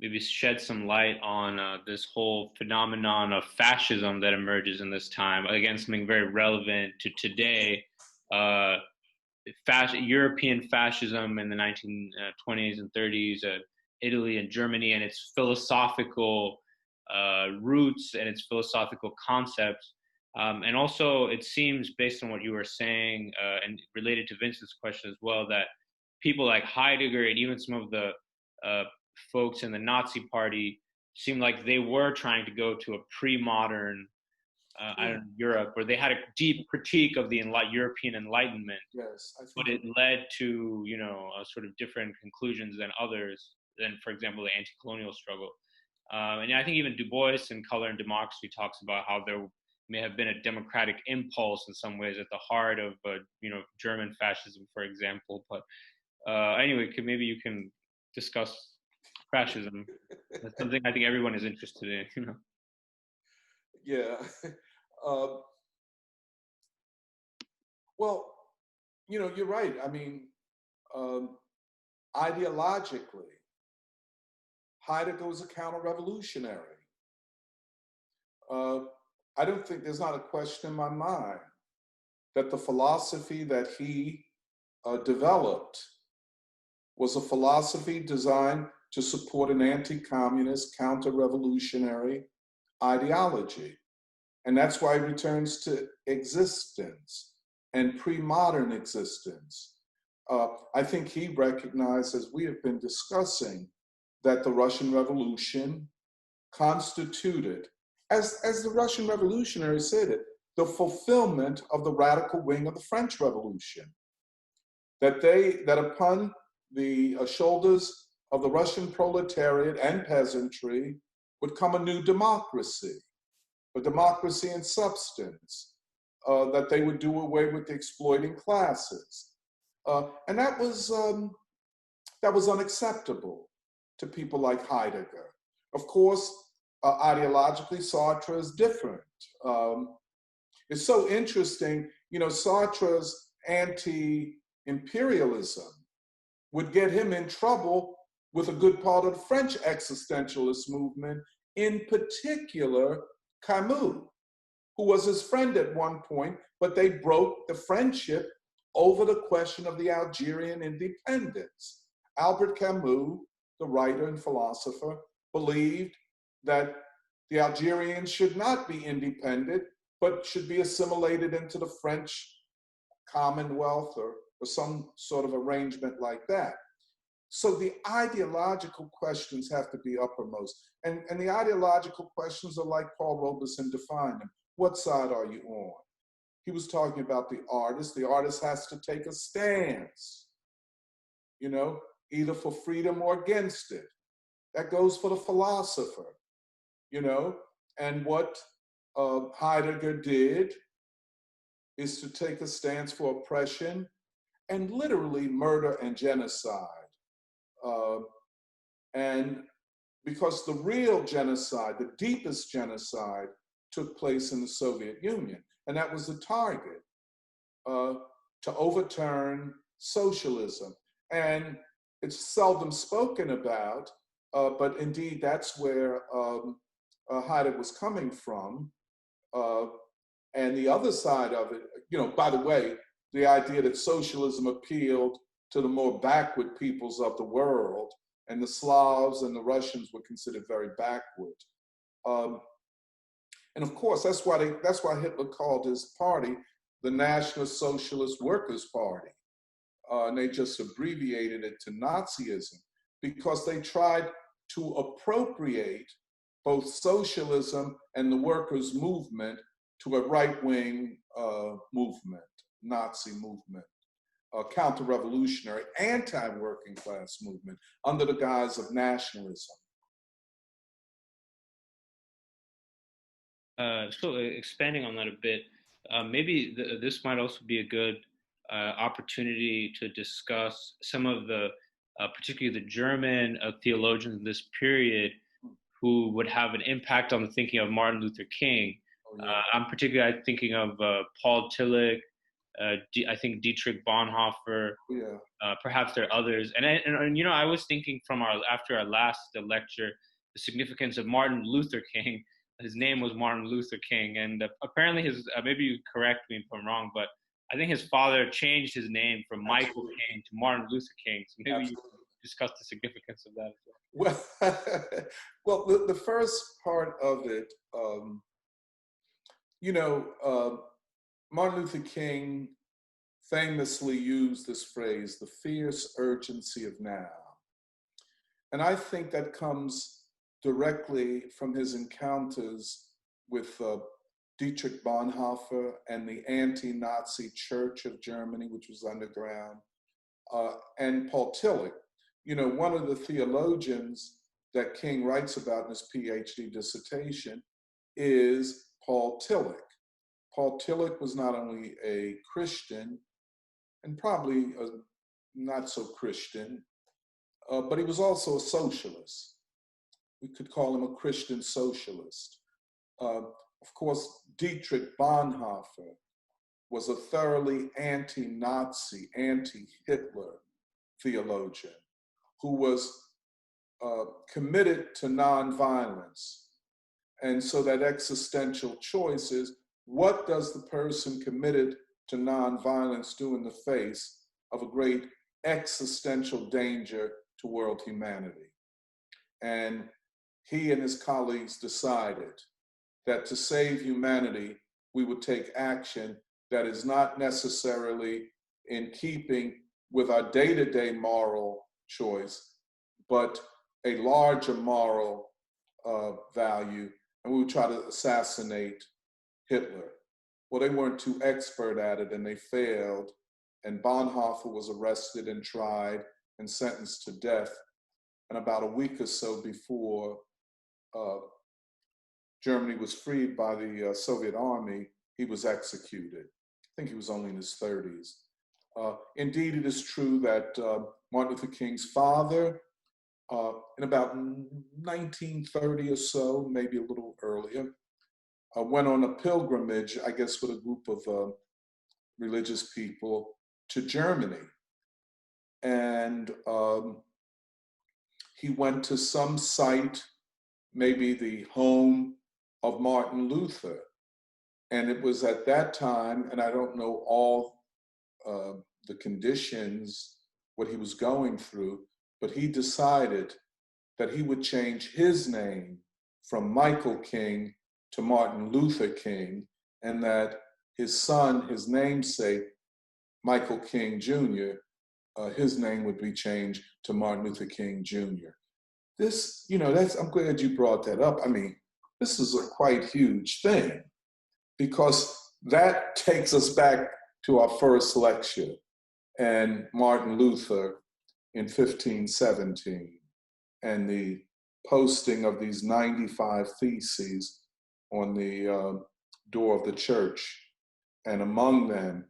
maybe shed some light on this whole phenomenon of fascism that emerges in this time? Again, something very relevant to today. European fascism in the 1920s and 30s, Italy and Germany, and its philosophical roots and its philosophical concepts. And also, it seems, based on what you were saying, and related to Vincent's question as well, that people like Heidegger and even some of the folks in the Nazi Party seemed like they were trying to go to a pre-modern Europe, where they had a deep critique of the European Enlightenment. Yes, but it led to, sort of different conclusions than others, than, for example, the anti-colonial struggle. And I think even Du Bois in Color and Democracy talks about how there may have been a democratic impulse in some ways at the heart of, German fascism, for example. But anyway, maybe you can discuss fascism. That's something I think everyone is interested in. Yeah. Well, you're right. I mean, ideologically, Heidegger was a counter-revolutionary. I don't think there's not a question in my mind that the philosophy that he developed was a philosophy designed to support an anti-communist, counter-revolutionary ideology. And that's why he returns to existence and pre-modern existence. I think he recognized, as we have been discussing, that the Russian Revolution constituted, as the Russian revolutionaries said it, the fulfillment of the radical wing of the French Revolution. That upon the shoulders of the Russian proletariat and peasantry would come a new democracy, a democracy in substance, that they would do away with the exploiting classes. And that was unacceptable to people like Heidegger. Of course, ideologically, Sartre is different. It's so interesting, Sartre's anti-imperialism would get him in trouble with a good part of the French existentialist movement, in particular Camus, who was his friend at one point, but they broke the friendship over the question of the Algerian independence. Albert Camus, the writer and philosopher, believed that the Algerians should not be independent, but should be assimilated into the French Commonwealth or some sort of arrangement like that. So the ideological questions have to be uppermost. And the ideological questions are like Paul Robeson defined them. What side are you on? He was talking about the artist. The artist has to take a stance, either for freedom or against it. That goes for the philosopher, and what Heidegger did is to take a stance for oppression and literally murder and genocide. And because the real genocide, the deepest genocide, took place in the Soviet Union, and that was the target, to overturn socialism. And it's seldom spoken about, but indeed that's where Heidegger was coming from. And the other side of it, by the way, the idea that socialism appealed to the more backward peoples of the world, and the Slavs and the Russians were considered very backward. And of course, that's why Hitler called his party the National Socialist Workers' Party. And they just abbreviated it to Nazism, because they tried to appropriate both socialism and the workers' movement to a right-wing movement, Nazi movement, a counter-revolutionary, anti-working class movement under the guise of nationalism. So expanding on that a bit, maybe this might also be a good opportunity to discuss some of the, particularly the German theologians in this period who would have an impact on the thinking of Martin Luther King. Oh, yeah. I'm particularly thinking of Paul Tillich, I think Dietrich Bonhoeffer. Oh, yeah. Perhaps there are others. And you know, I was thinking from after our last lecture, the significance of Martin Luther King. His name was Martin Luther King, and apparently maybe you correct me if I'm wrong, but I think his father changed his name from Michael King to Martin Luther King. So maybe you discuss the significance of that as well. Well, the first part of it, you know, Martin Luther King famously used this phrase, the fierce urgency of now. And I think that comes directly from his encounters with Dietrich Bonhoeffer and the anti-Nazi Church of Germany, which was underground, and Paul Tillich. You know, one of the theologians that King writes about in his PhD dissertation is Paul Tillich. Paul Tillich was not only a Christian, and probably a not so Christian, but he was also a socialist. We could call him a Christian socialist. Of course, Dietrich Bonhoeffer was a thoroughly anti-Nazi, anti-Hitler theologian who was committed to nonviolence. And so that existential choice is, what does the person committed to nonviolence do in the face of a great existential danger to world humanity? And he and his colleagues decided that to save humanity, we would take action that is not necessarily in keeping with our day-to-day moral choice, but a larger moral value, and we would try to assassinate Hitler. Well, they weren't too expert at it, and they failed, and Bonhoeffer was arrested and tried and sentenced to death. And about a week or so before Germany was freed by the Soviet army, he was executed. I think he was only in his 30s. Indeed, it is true that Martin Luther King's father, in about 1930 or so, maybe a little earlier, went on a pilgrimage, I guess, with a group of religious people to Germany. And he went to some site, maybe the home of Martin Luther. And it was at that time, and I don't know all the conditions, what he was going through, but he decided that he would change his name from Michael King to Martin Luther King, and that his son, his namesake, Michael King Jr., his name would be changed to Martin Luther King Jr. This, you know, I'm glad you brought that up. I mean, this is a quite huge thing, because that takes us back to our first lecture and Martin Luther in 1517 and the posting of these 95 theses on the door of the church. And among them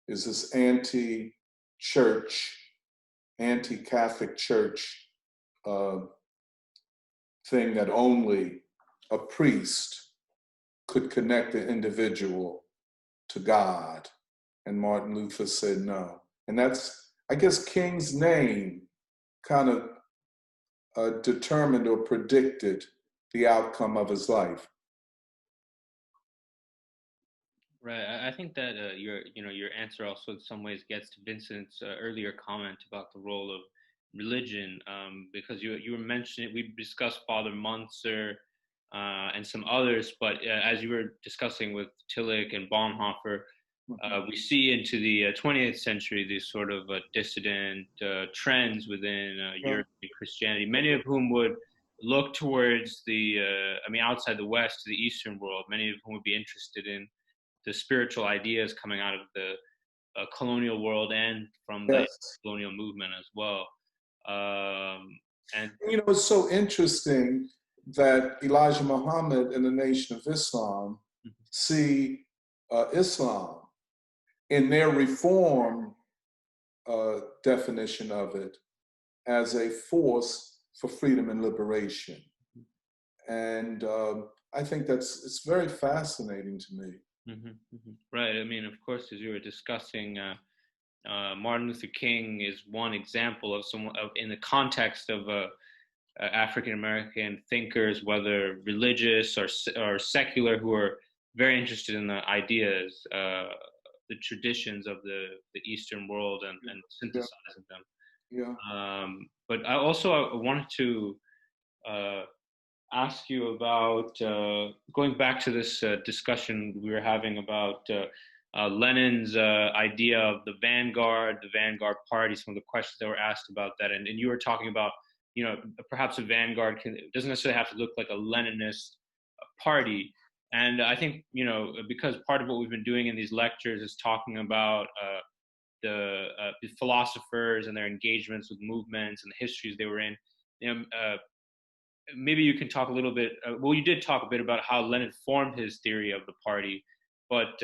is this anti-church, anti-Catholic church thing that only a priest could connect the individual to God. And Martin Luther said no. And that's, I guess, King's name kind of determined or predicted the outcome of his life. Right. I think that your answer also in some ways gets to Vincent's earlier comment about the role of religion, because you were mentioning, we discussed Father Munzer and some others, but as you were discussing with Tillich and Bonhoeffer, we see into the 20th century these sort of dissident trends within European Christianity, many of whom would look towards outside the West, to the Eastern world, many of whom would be interested in the spiritual ideas coming out of the colonial world and from the Yes. colonial movement as well. And It's so interesting that Elijah Muhammad and the Nation of Islam see Islam in their reform definition of it as a force for freedom and liberation. And I think it's very fascinating to me. Right. I mean, of course, as you were discussing, Martin Luther King is one example of someone in the context of African American thinkers, whether religious or secular, who are very interested in the ideas, the traditions of the Eastern world, and synthesizing them. Yeah. But I wanted to ask you about going back to this discussion we were having about Lenin's idea of the vanguard party, some of the questions that were asked about that. And you were talking about, perhaps a vanguard doesn't necessarily have to look like a Leninist party. And I think, because part of what we've been doing in these lectures is talking about the philosophers and their engagements with movements and the histories they were in. Maybe you can talk a little bit. You did talk a bit about how Lenin formed his theory of the party, but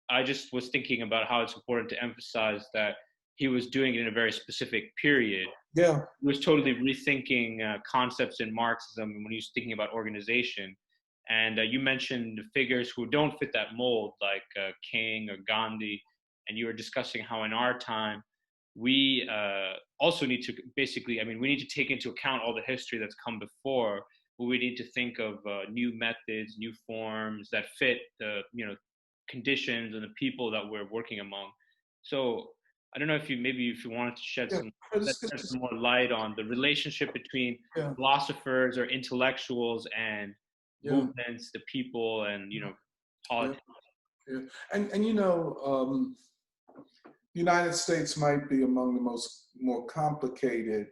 I just was thinking about how it's important to emphasize that he was doing it in a very specific period. Yeah. He was totally rethinking concepts in Marxism when he was thinking about organization. And you mentioned figures who don't fit that mold, like King or Gandhi, and you were discussing how in our time, we also need to we need to take into account all the history that's come before, but we need to think of new methods, new forms that fit the conditions and the people that we're working among. So I don't know if you wanted to shed some more light on the relationship between philosophers or intellectuals and movements, the people, and politics. Yeah. And the United States might be among the more complicated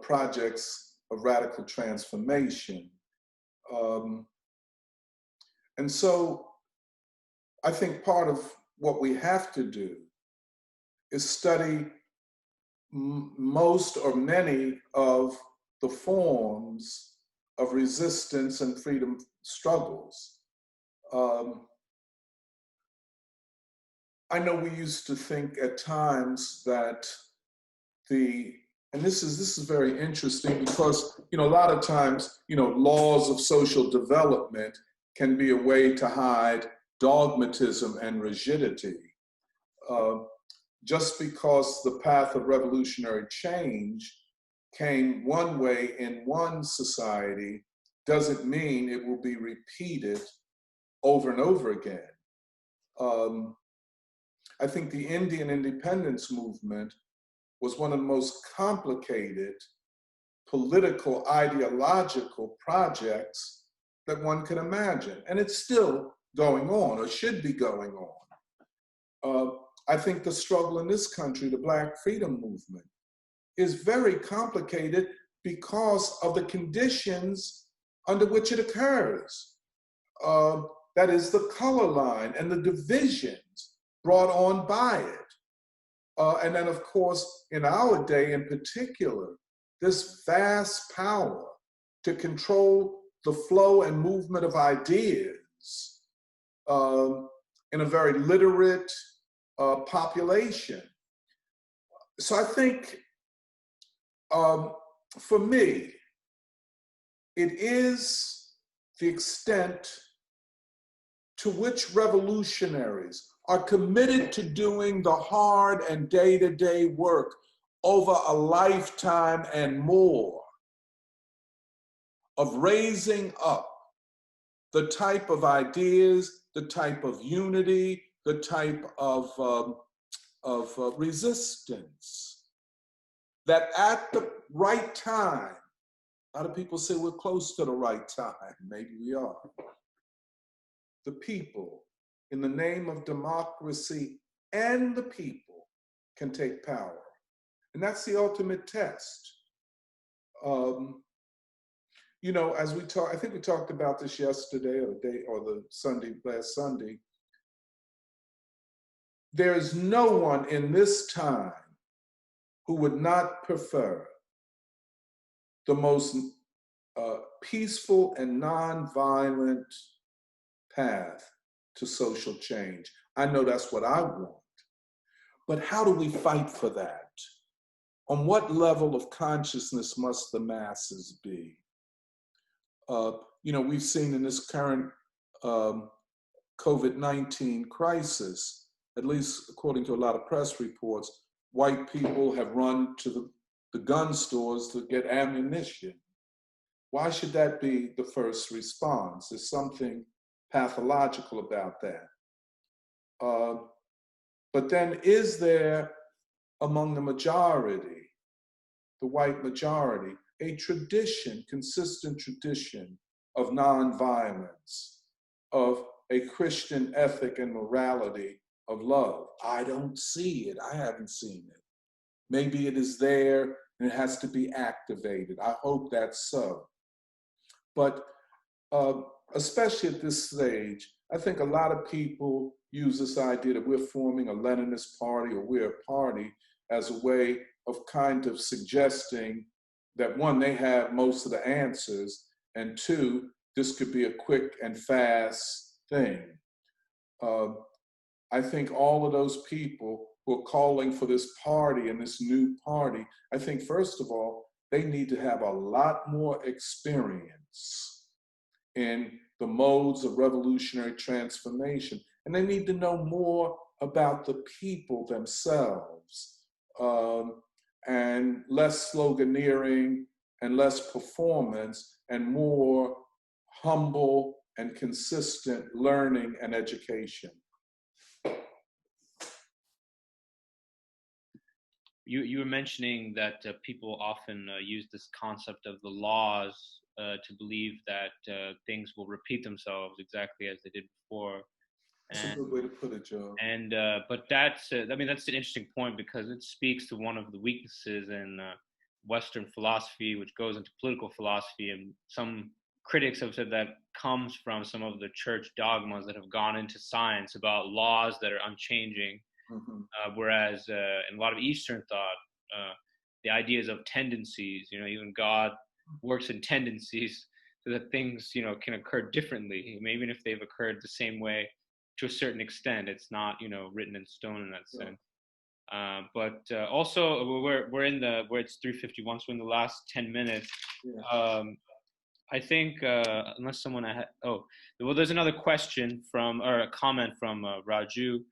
projects of radical transformation. And so I think part of what we have to do is study most or many of the forms of resistance and freedom struggles. I know we used to think at times that and this is very interesting because, a lot of times, laws of social development can be a way to hide dogmatism and rigidity. Just because the path of revolutionary change came one way in one society doesn't mean it will be repeated over and over again. I think the Indian independence movement was one of the most complicated political, ideological projects that one could imagine. And it's still going on, or should be going on. I think the struggle in this country, the Black freedom movement, is very complicated because of the conditions under which it occurs. That is the color line and the divisions brought on by it. And then, of course, in our day in particular, this vast power to control the flow and movement of ideas in a very literate population. So I think, for me, it is the extent to which revolutionaries are committed to doing the hard and day-to-day work over a lifetime and more of raising up the type of ideas, the type of unity, the type of resistance that at the right time, a lot of people say we're close to the right time, maybe we are. The people, in the name of democracy and the people, can take power. And that's the ultimate test. You know, as we talk, I think we talked about this yesterday or last Sunday. There is no one in this time who would not prefer the most peaceful and nonviolent path to social change. I know that's what I want. But how do we fight for that? On what level of consciousness must the masses be? You know, we've seen in this current COVID-19 crisis, at least according to a lot of press reports, white people have run to the gun stores to get ammunition. Why should that be the first response? There's something pathological about that. But then is there among the majority, the white majority, a tradition, consistent tradition of nonviolence, of a Christian ethic and morality of love? I don't see it. I haven't seen it. Maybe it is there and it has to be activated. I hope that's so. But especially at this stage, I think a lot of people use this idea that we're forming a Leninist party or we're a party as a way of kind of suggesting that one, they have most of the answers, and two, this could be a quick and fast thing. I think all of those people who are calling for this party and this new party, I think first of all, they need to have a lot more experience in the modes of revolutionary transformation. And they need to know more about the people themselves, and less sloganeering and less performance and more humble and consistent learning and education. You were mentioning that people often use this concept of the laws to believe that things will repeat themselves exactly as they did before. That's a good way to put it, Joe. And but that's I mean, that's an interesting point because it speaks to one of the weaknesses in Western philosophy, which goes into political philosophy, and some critics have said that comes from some of the church dogmas that have gone into science about laws that are unchanging. Mm-hmm. Whereas in a lot of Eastern thought, the ideas of tendencies, you know, even God works in tendencies so that things, you know, can occur differently, even if they've occurred the same way to a certain extent. It's not, you know, written in stone in that sense. But also we're in the, where it's 3:51, so in the last 10 minutes, I think unless someone well, there's another question from, or a comment from Raju.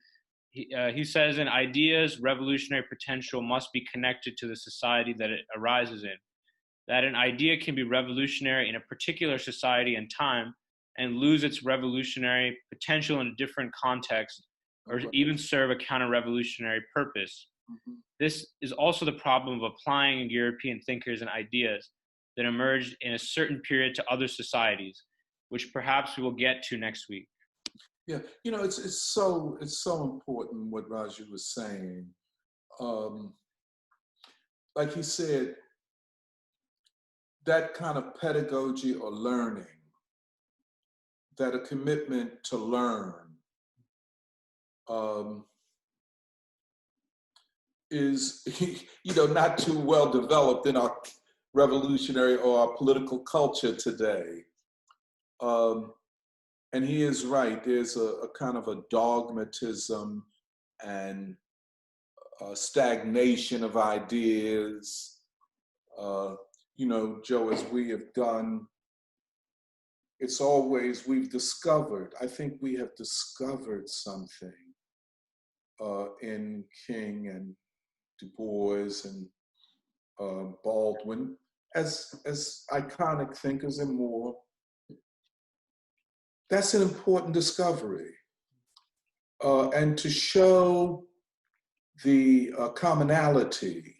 He says, an idea's revolutionary potential must be connected to the society that it arises in. That an idea can be revolutionary in a particular society and time and lose its revolutionary potential in a different context, or even serve a counter-revolutionary purpose. Mm-hmm. This is also the problem of applying European thinkers and ideas that emerged in a certain period to other societies, which perhaps we will get to next week. Yeah, you know, it's so important what Raju was saying. Like he said, that kind of pedagogy or learning, that a commitment to learn is, you know, not too well developed in our revolutionary or our political culture today. And he is right. There's a kind of a dogmatism and a stagnation of ideas. You know, Joe, as we have done, it's always, we've discovered, I think we have discovered something in King and Du Bois and Baldwin as iconic thinkers and more. That's an important discovery. And to show the commonality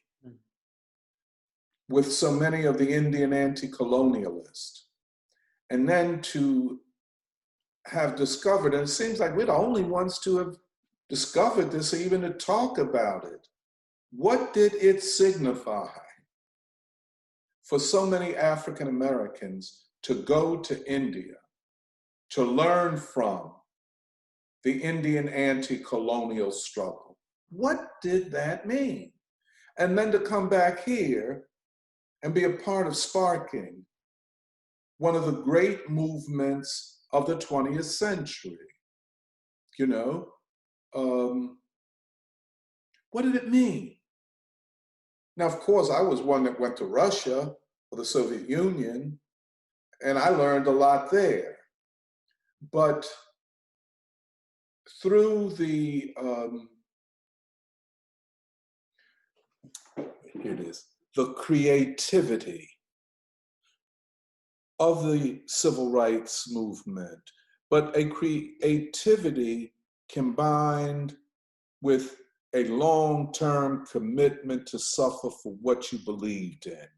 with so many of the Indian anti-colonialists, and then to have discovered, and it seems like we're the only ones to have discovered this, or even to talk about it. What did it signify for so many African Americans to go to India to learn from the Indian anti-colonial struggle. What did that mean? And then to come back here and be a part of sparking one of the great movements of the 20th century. You know, what did it mean? Now, of course, I was one that went to Russia or the Soviet Union, and I learned a lot there. But through the, here it is, the creativity of the civil rights movement, but a creativity combined with a long-term commitment to suffer for what you believed in.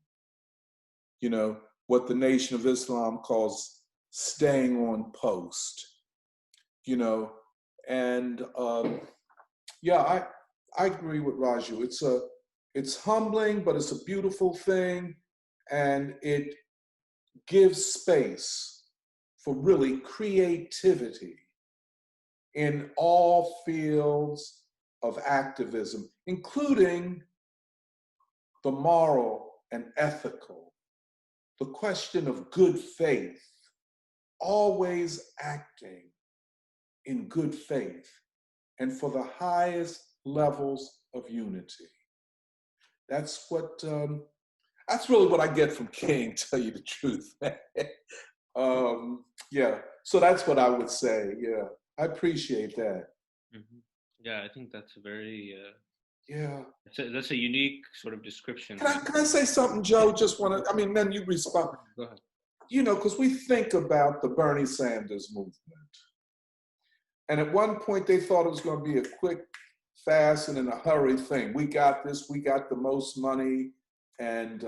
You know, what the Nation of Islam calls staying on post, you know, and yeah, I agree with Raju. It's humbling, but it's a beautiful thing, and it gives space for really creativity in all fields of activism, including the moral and ethical, the question of good faith, always acting in good faith and for the highest levels of unity. That's what, that's really what I get from King, tell you the truth. Yeah, so that's what I would say, yeah. I appreciate that. Mm-hmm. Yeah, I think that's a very, yeah. That's a unique sort of description. Can I say something, Joe? Just want to, I mean, then you respond. Go ahead. You know, because we think about the Bernie Sanders movement. And at one point they thought it was going to be a quick, fast, and in a hurry thing. We got this, we got the most money, and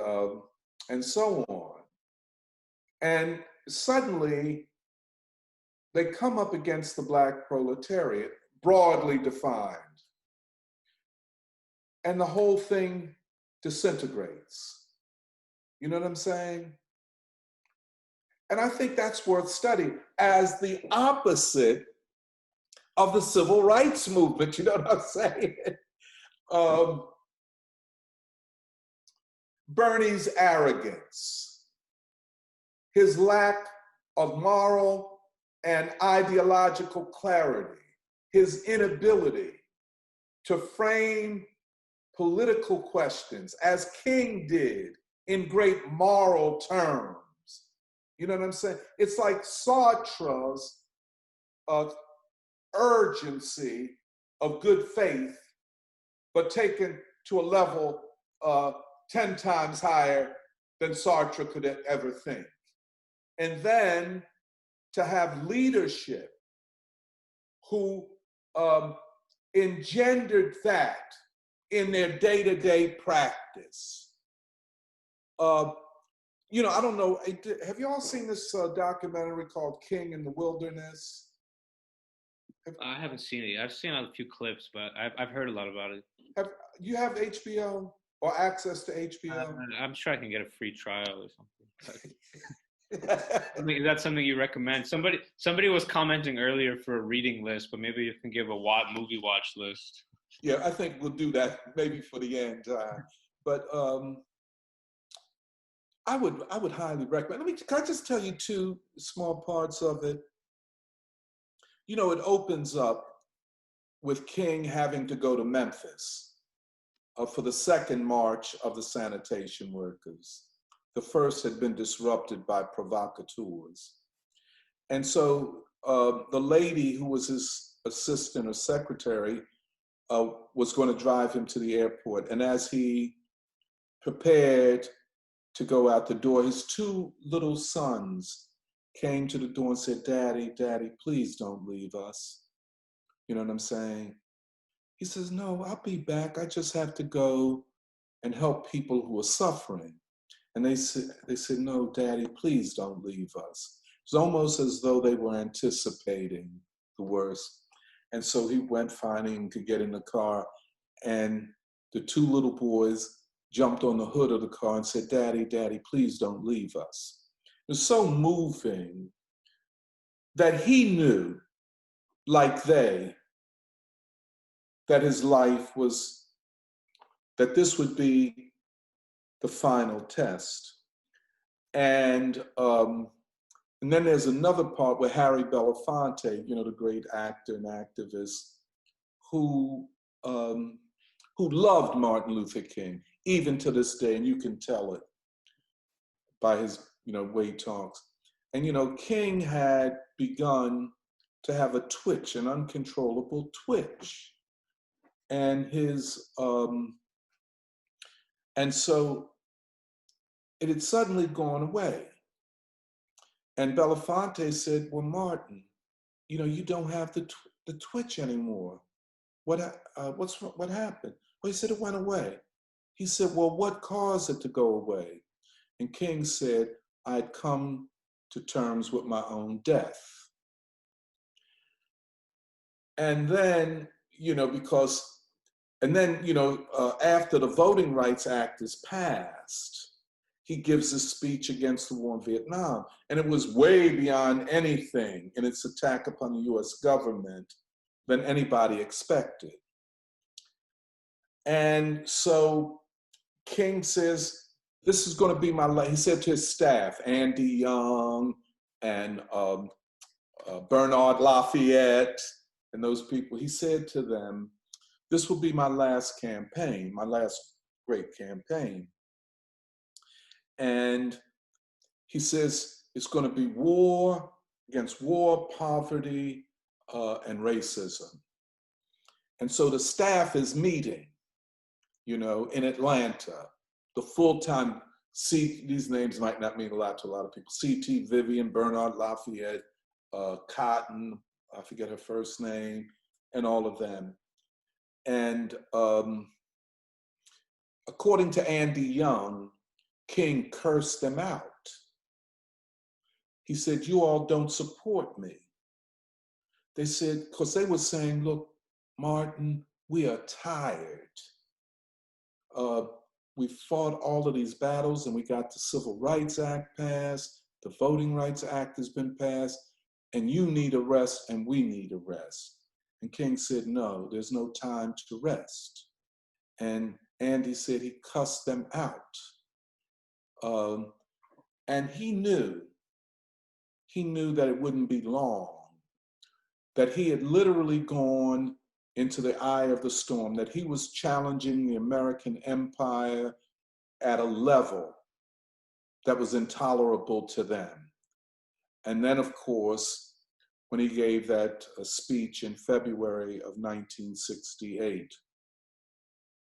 so on. And suddenly they come up against the Black proletariat, broadly defined. And the whole thing disintegrates. You know what I'm saying? And I think that's worth studying as the opposite of the civil rights movement, you know what I'm saying? Bernie's arrogance, his lack of moral and ideological clarity, his inability to frame political questions as King did in great moral terms. You know what I'm saying? It's like Sartre's urgency of good faith, but taken to a level 10 times higher than Sartre could ever think. And then to have leadership who engendered that in their day-to-day practice. You know, I don't know, have you all seen this documentary called King in the Wilderness? I haven't seen it. I've seen a few clips, but I've heard a lot about it. You have HBO or access to HBO? I'm sure I can get a free trial or something. Is that something you recommend? Somebody was commenting earlier for a reading list, but maybe you can give a movie watch list. Yeah, I think we'll do that maybe for the end. But I would highly recommend. Can I just tell you two small parts of it? You know, it opens up with King having to go to Memphis for the second march of the sanitation workers. The first had been disrupted by provocateurs. And so the lady who was his assistant or secretary was going to drive him to the airport. And as he prepared to go out the door, his two little sons came to the door and said, "Daddy, Daddy, please don't leave us." You know what I'm saying? He says, "No, I'll be back. I just have to go and help people who are suffering." And they said, "No, Daddy, please don't leave us." It's almost as though they were anticipating the worst. And so he went finally and could get in the car. And the two little boys jumped on the hood of the car and said, "Daddy, Daddy, please don't leave us." It was so moving that he knew, like they, that his life was, that this would be the final test. And then there's another part where Harry Belafonte, you know, the great actor and activist, who loved Martin Luther King, even to this day, and you can tell it by his, you know, way he talks. And, you know, King had begun to have a twitch, an uncontrollable twitch. And and so it had suddenly gone away. And Belafonte said, "Well, Martin, you know, you don't have the twitch anymore. What happened?" Well, he said, "It went away." He said, "Well, what caused it to go away?" And King said, "I'd come to terms with my own death." And then, you know, after the Voting Rights Act is passed, he gives a speech against the war in Vietnam. And it was way beyond anything in its attack upon the US government than anybody expected. And so King says, "This is going to be my life." He said to his staff, Andy Young and Bernard Lafayette and those people, he said to them, "This will be my last campaign, my last great campaign." And he says, it's going to be war against war, poverty, and racism. And so the staff is meeting, you know, in Atlanta. The full-time these names might not mean a lot to a lot of people. C.T. Vivian, Bernard Lafayette, Cotton, I forget her first name, and all of them. And according to Andy Young, King cursed them out. He said, "You all don't support me." They said, because they were saying, "Look, Martin, we are tired. We fought all of these battles and we got the Civil Rights Act passed, the Voting Rights Act has been passed, and you need a rest and we need a rest." And King said, "No, there's no time to rest." And Andy said he cussed them out. And he knew that it wouldn't be long, that he had literally gone into the eye of the storm, that he was challenging the American empire at a level that was intolerable to them. And then, of course, when he gave that speech in February of 1968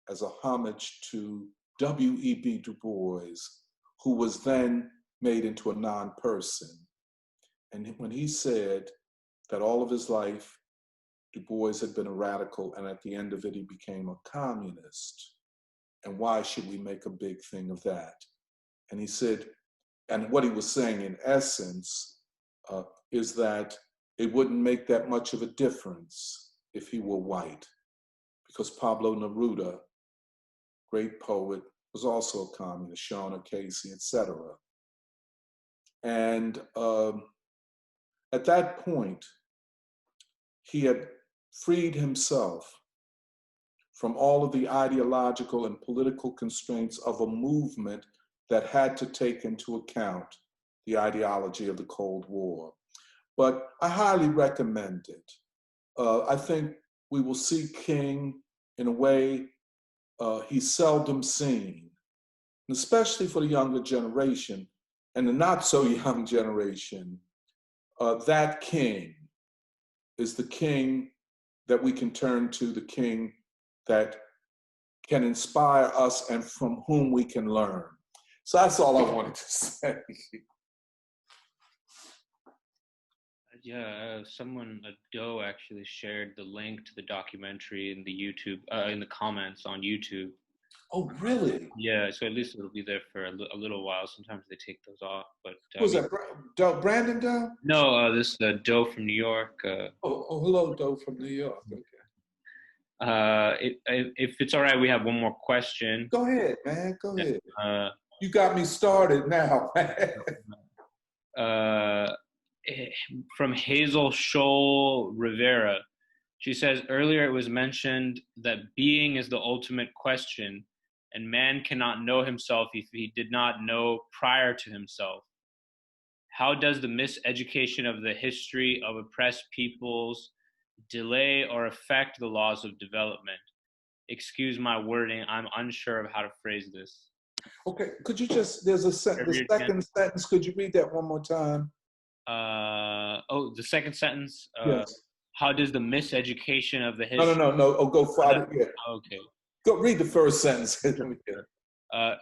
as a homage to W.E.B. Du Bois, who was then made into a non-person. And when he said that all of his life, Du Bois had been a radical, and at the end of it, he became a communist. And why should we make a big thing of that? And he said, and what he was saying in essence is that it wouldn't make that much of a difference if he were white, because Pablo Neruda, great poet, was also a communist, Shauna Casey, etc. And at that point, he had freed himself from all of the ideological and political constraints of a movement that had to take into account the ideology of the Cold War. But I highly recommend it. I think we will see King in a way he's seldom seen, and especially for the younger generation and the not so young generation. That King is the King that we can turn to, the King that can inspire us and from whom we can learn. So that's all I wanted to say. Yeah, someone, Doe, actually shared the link to the documentary in the YouTube, in the comments on YouTube. Oh, really? Yeah, so at least it'll be there for a little while. Sometimes they take those off, but Who's that? Brandon Doe? No, this Doe from New York. Oh, hello, Doe from New York. Okay. If it's all right, we have one more question. Go ahead, man. Go ahead. Uh, You got me started now, man. From Hazel Scholl Rivera. She says, earlier it was mentioned that being is the ultimate question, and man cannot know himself if he did not know prior to himself. How does the miseducation of the history of oppressed peoples delay or affect the laws of development? Excuse my wording, I'm unsure of how to phrase this. Okay, could you just, the second sentence, could you read that one more time? The second sentence? Yes. How does the miseducation of the history... No. Oh, go farther. Yeah. Okay. Go read the first sentence.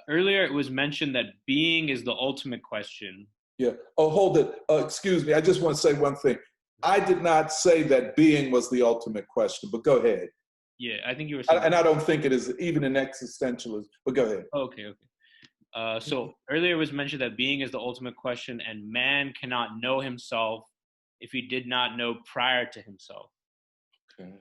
Earlier, it was mentioned that being is the ultimate question. Yeah. Oh, hold it. Excuse me. I just want to say one thing. I did not say that being was the ultimate question, but go ahead. Yeah, I think you were saying... And I don't think it is even in existentialism, but go ahead. Okay. So earlier it was mentioned that being is the ultimate question, and man cannot know himself if he did not know prior to himself. Okay.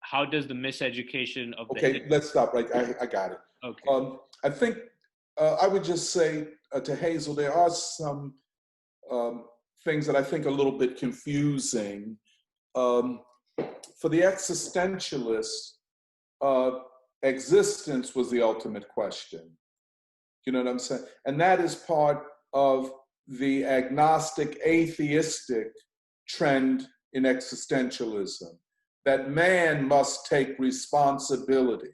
How does the miseducation of Okay, let's stop right. I got it. Okay. I think I would just say to Hazel, there are some things that I think are a little bit confusing. For the existentialists, existence was the ultimate question. You know what I'm saying? And that is part of the agnostic, atheistic trend in existentialism, that man must take responsibility.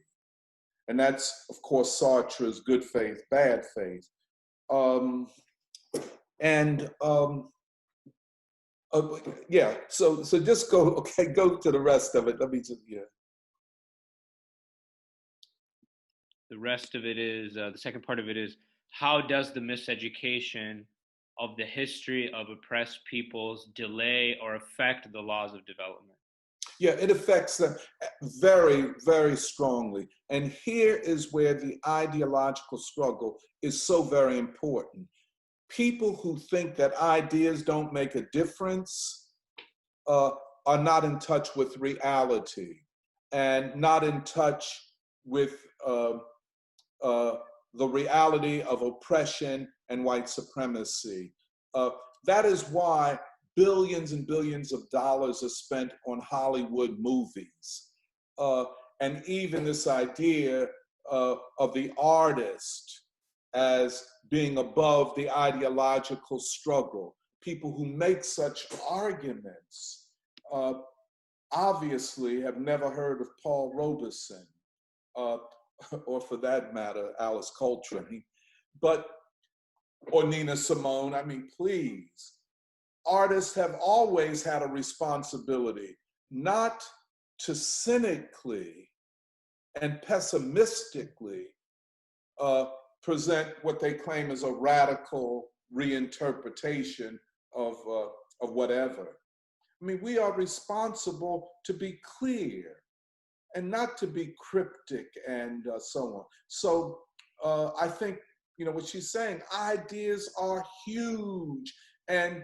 And that's, of course, Sartre's good faith, bad faith. Yeah, so just go to the rest of it. Let me just, yeah. The rest of it is, the second part of it is, how does the miseducation of the history of oppressed peoples delay or affect the laws of development? Yeah, it affects them very, very strongly. And here is where the ideological struggle is so very important. People who think that ideas don't make a difference are not in touch with reality and not in touch with the reality of oppression and white supremacy. That is why billions and billions of dollars are spent on Hollywood movies. And even this idea of the artist as being above the ideological struggle. People who make such arguments obviously have never heard of Paul Robeson, or for that matter, Alice Coltrane, or Nina Simone. I mean, please. Artists have always had a responsibility not to cynically and pessimistically present what they claim is a radical reinterpretation of whatever. I mean, we are responsible to be clear and not to be cryptic and so on. So I think, you know, what she's saying, ideas are huge, and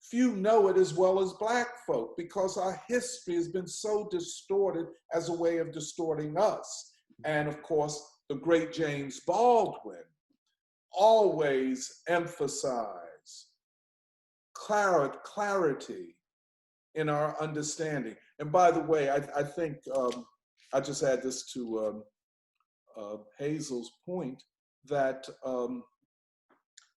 few know it as well as Black folk, because our history has been so distorted as a way of distorting us. And of course, the great James Baldwin always emphasized clarity in our understanding. And by the way, I think I just add this to Hazel's point, that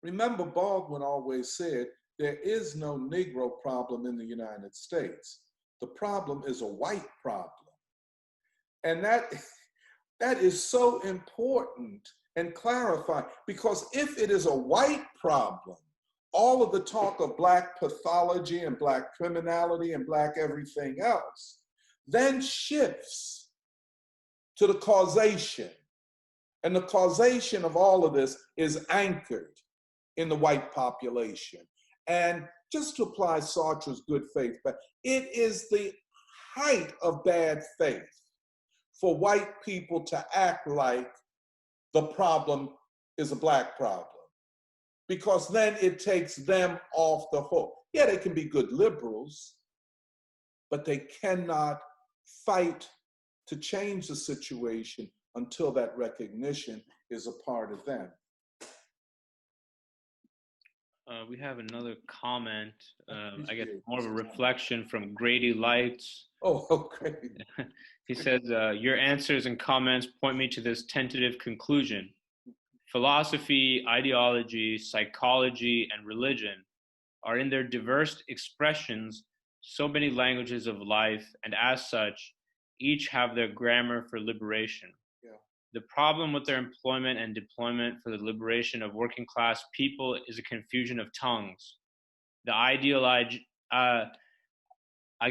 remember, Baldwin always said, there is no Negro problem in the United States. The problem is a white problem. And that is so important and clarifying, because if it is a white problem, all of the talk of Black pathology and Black criminality and Black everything else then shifts to the causation. And the causation of all of this is anchored in the white population. And just to apply Sartre's good faith, but it is the height of bad faith for white people to act like the problem is a Black problem, because then it takes them off the hook. Yeah, they can be good liberals, but they cannot fight to change the situation until that recognition is a part of them. We have another comment, I guess more of a reflection from Grady Lights. Oh, okay. He says, your answers and comments point me to this tentative conclusion. Philosophy, ideology, psychology, and religion are in their diverse expressions so many languages of life, and as such, each have their grammar for liberation. Yeah. The problem with their employment and deployment for the liberation of working class people is a confusion of tongues. The I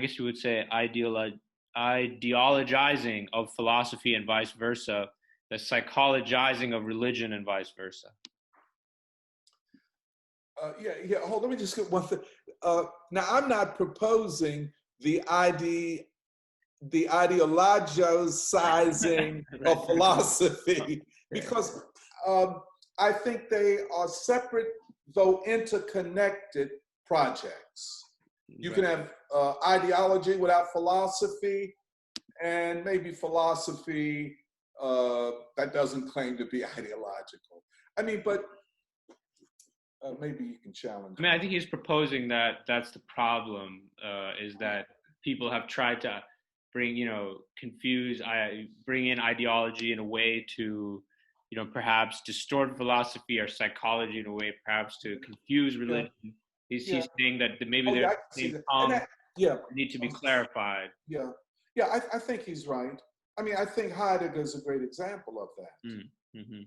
guess you would say ideologizing of philosophy and vice versa, the psychologizing of religion and vice versa. Yeah. Hold. Let me just get one thing. Now, I'm not proposing the ideologizing of philosophy, because I think they are separate, though interconnected projects. You can have ideology without philosophy, and maybe philosophy that doesn't claim to be ideological. I mean, but maybe you can challenge. I mean, I think he's proposing that that's the problem, is that people have tried to bring in ideology in a way to, perhaps distort philosophy or psychology in a way, perhaps to confuse religion. Yeah. He's saying that maybe they're the same tongue, need to be clarified. Yeah, I think he's right. I mean, I think Heidegger is a great example of that. Mm-hmm.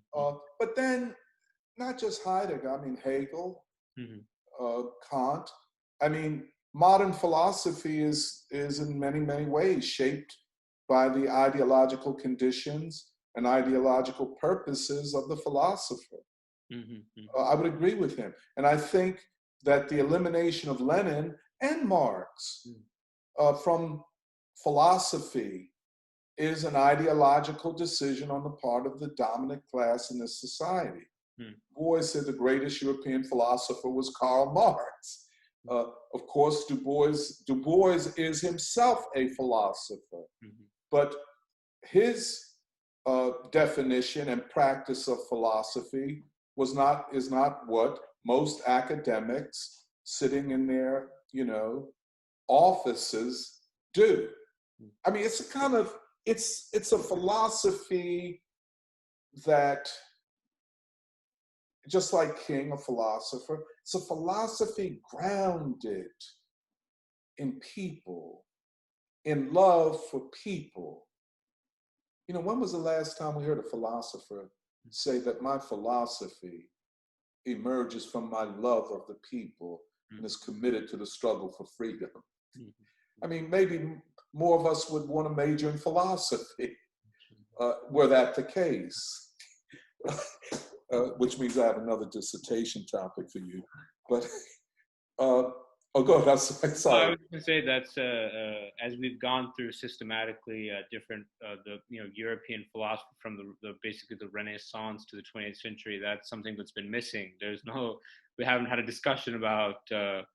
But then, not just Heidegger, I mean, Hegel, Kant. I mean, modern philosophy is in many, many ways shaped by the ideological conditions and ideological purposes of the philosopher. I would agree with him. And I think that the elimination of Lenin and Marx from philosophy is an ideological decision on the part of the dominant class in this society. Bois said the greatest European philosopher was Karl Marx. Of course, Du Bois is himself a philosopher, but his definition and practice of philosophy is not what most academics sitting in their offices do. I mean, it's a kind of it's a philosophy that, just like King, a philosopher, it's a philosophy grounded in people, in love for people. When was the last time we heard a philosopher say that my philosophy emerges from my love of the people and is committed to the struggle for freedom? I mean, maybe more of us would want to major in philosophy, were that the case. Which means I have another dissertation topic for you. But, go ahead, I'm sorry. I was going to say that's, as we've gone through systematically different, European philosophy from basically the Renaissance to the 20th century, that's something that's been missing. We haven't had a discussion about, the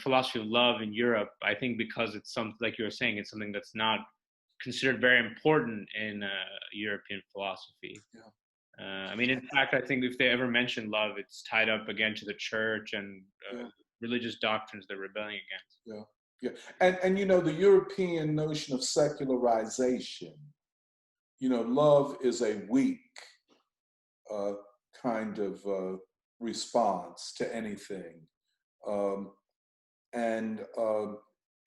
philosophy of love in Europe. I think because it's like you were saying, it's something that's not considered very important in European philosophy. Yeah. I mean, in fact, I think if they ever mention love, it's tied up again to the church and religious doctrines they're rebelling against. Yeah. And the European notion of secularization, love is a weak kind of response to anything. And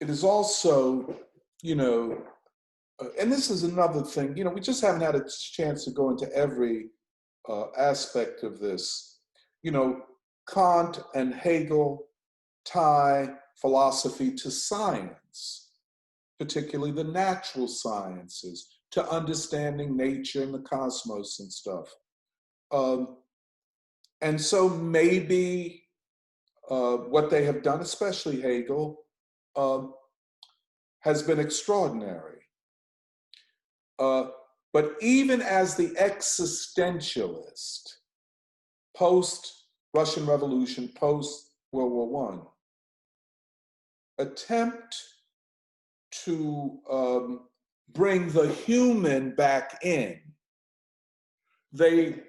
it is also, and this is another thing, we just haven't had a chance to go into every aspect of this. Kant and Hegel tie philosophy to science, particularly the natural sciences, to understanding nature and the cosmos and stuff. And so maybe what they have done, especially Hegel, has been extraordinary. But even as the existentialist, post-Russian Revolution, post-World War I, attempt to bring the human back in. They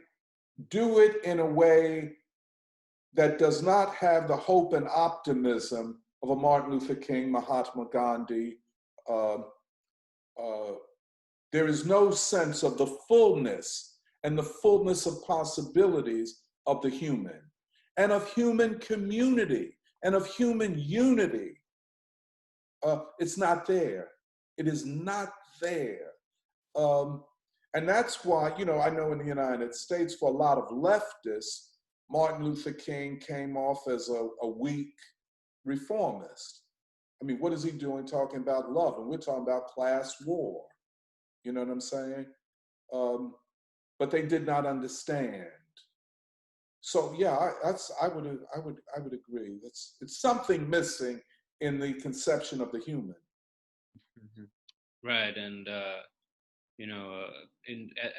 do it in a way that does not have the hope and optimism of a Martin Luther King, Mahatma Gandhi. There is no sense of the fullness and the fullness of possibilities of the human and of human community and of human unity. It's not there. It is not there. And that's why, you know, I know in the United States, for a lot of leftists, Martin Luther King came off as a weak reformist. I mean, what is he doing talking about love? And we're talking about class war. You know what I'm saying? But they did not understand. So yeah, I would agree. It's something missing in the conception of the human. Mm-hmm. Right, and you know,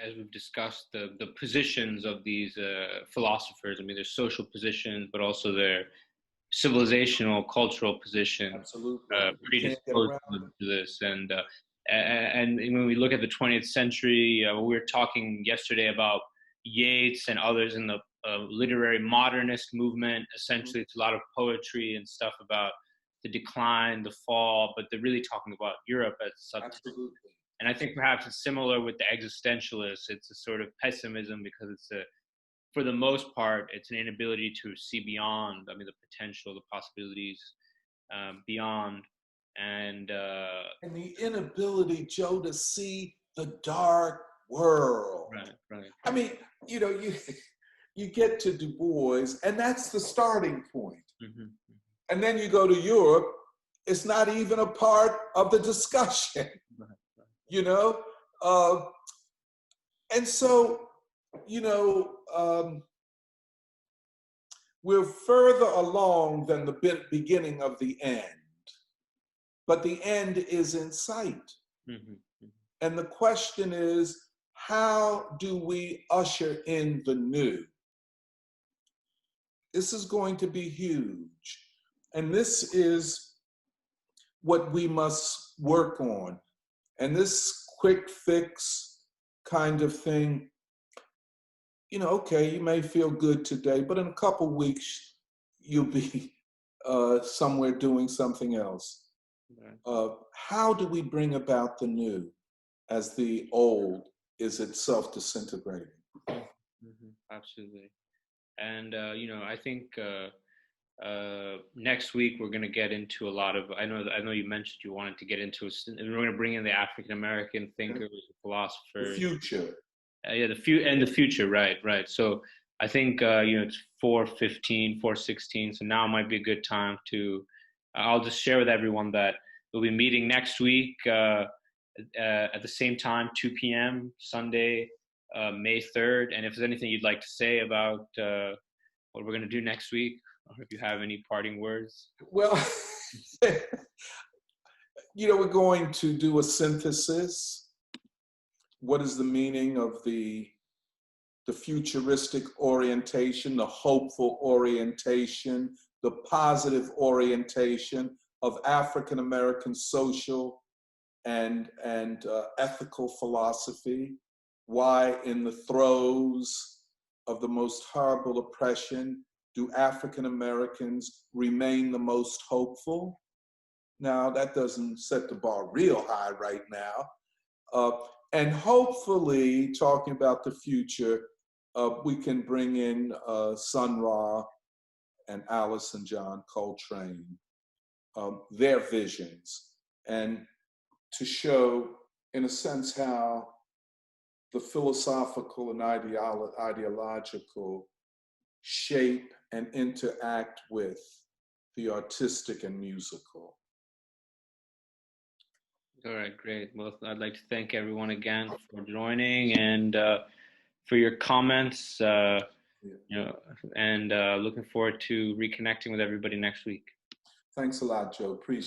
as we've discussed, the positions of these philosophers. I mean, their social positions, but also their civilizational, cultural positions. Absolutely, Predisposed to this, and when we look at the 20th century, we were talking yesterday about Yeats and others in the literary modernist movement. Essentially, it's a lot of poetry and stuff about the decline, the fall, but they're really talking about Europe as such. Absolutely. And I think perhaps it's similar with the existentialists. It's a sort of pessimism because for the most part, it's an inability to see beyond. I mean, the potential, the possibilities beyond, and the inability, Joe, to see the dark world. Right. I mean, you know, you get to Du Bois, and that's the starting point. Mm-hmm. And then you go to Europe, it's not even a part of the discussion. Right. You know, and so, you know, we're further along than the beginning of the end, but the end is in sight. Mm-hmm. And the question is, how do we usher in the new? This is going to be huge. And this is what we must work on. And this quick fix kind of thing, you know, okay, you may feel good today, but in a couple weeks, you'll be somewhere doing something else. Right. How do we bring about the new as the old is itself disintegrating? Mm-hmm. Absolutely. And, you know, I think next week we're going to get into a lot of, I know you mentioned you wanted to get into, we're going to bring in the African-American thinkers, philosophers. The future. The future, right. So I think, you know, it's 4:15, 4:16, so now might be a good time to, I'll just share with everyone that we'll be meeting next week at the same time, 2 p.m., Sunday, May 3rd. And if there's anything you'd like to say about what we're going to do next week, or if you have any parting words. Well, you know, we're going to do a synthesis. What is the meaning of the futuristic orientation, the hopeful orientation, the positive orientation of African-American social and ethical philosophy? Why, in the throes of the most horrible oppression, do African Americans remain the most hopeful? Now, that doesn't set the bar real high right now. And hopefully, talking about the future, we can bring in Sun Ra and Alice and John Coltrane, their visions, and to show, in a sense, how the philosophical and ideological shape and interact with the artistic and musical. All right, great. Well, I'd like to thank everyone again for joining and for your comments. You know, and looking forward to reconnecting with everybody next week. Thanks a lot, Joe. Appreciate it.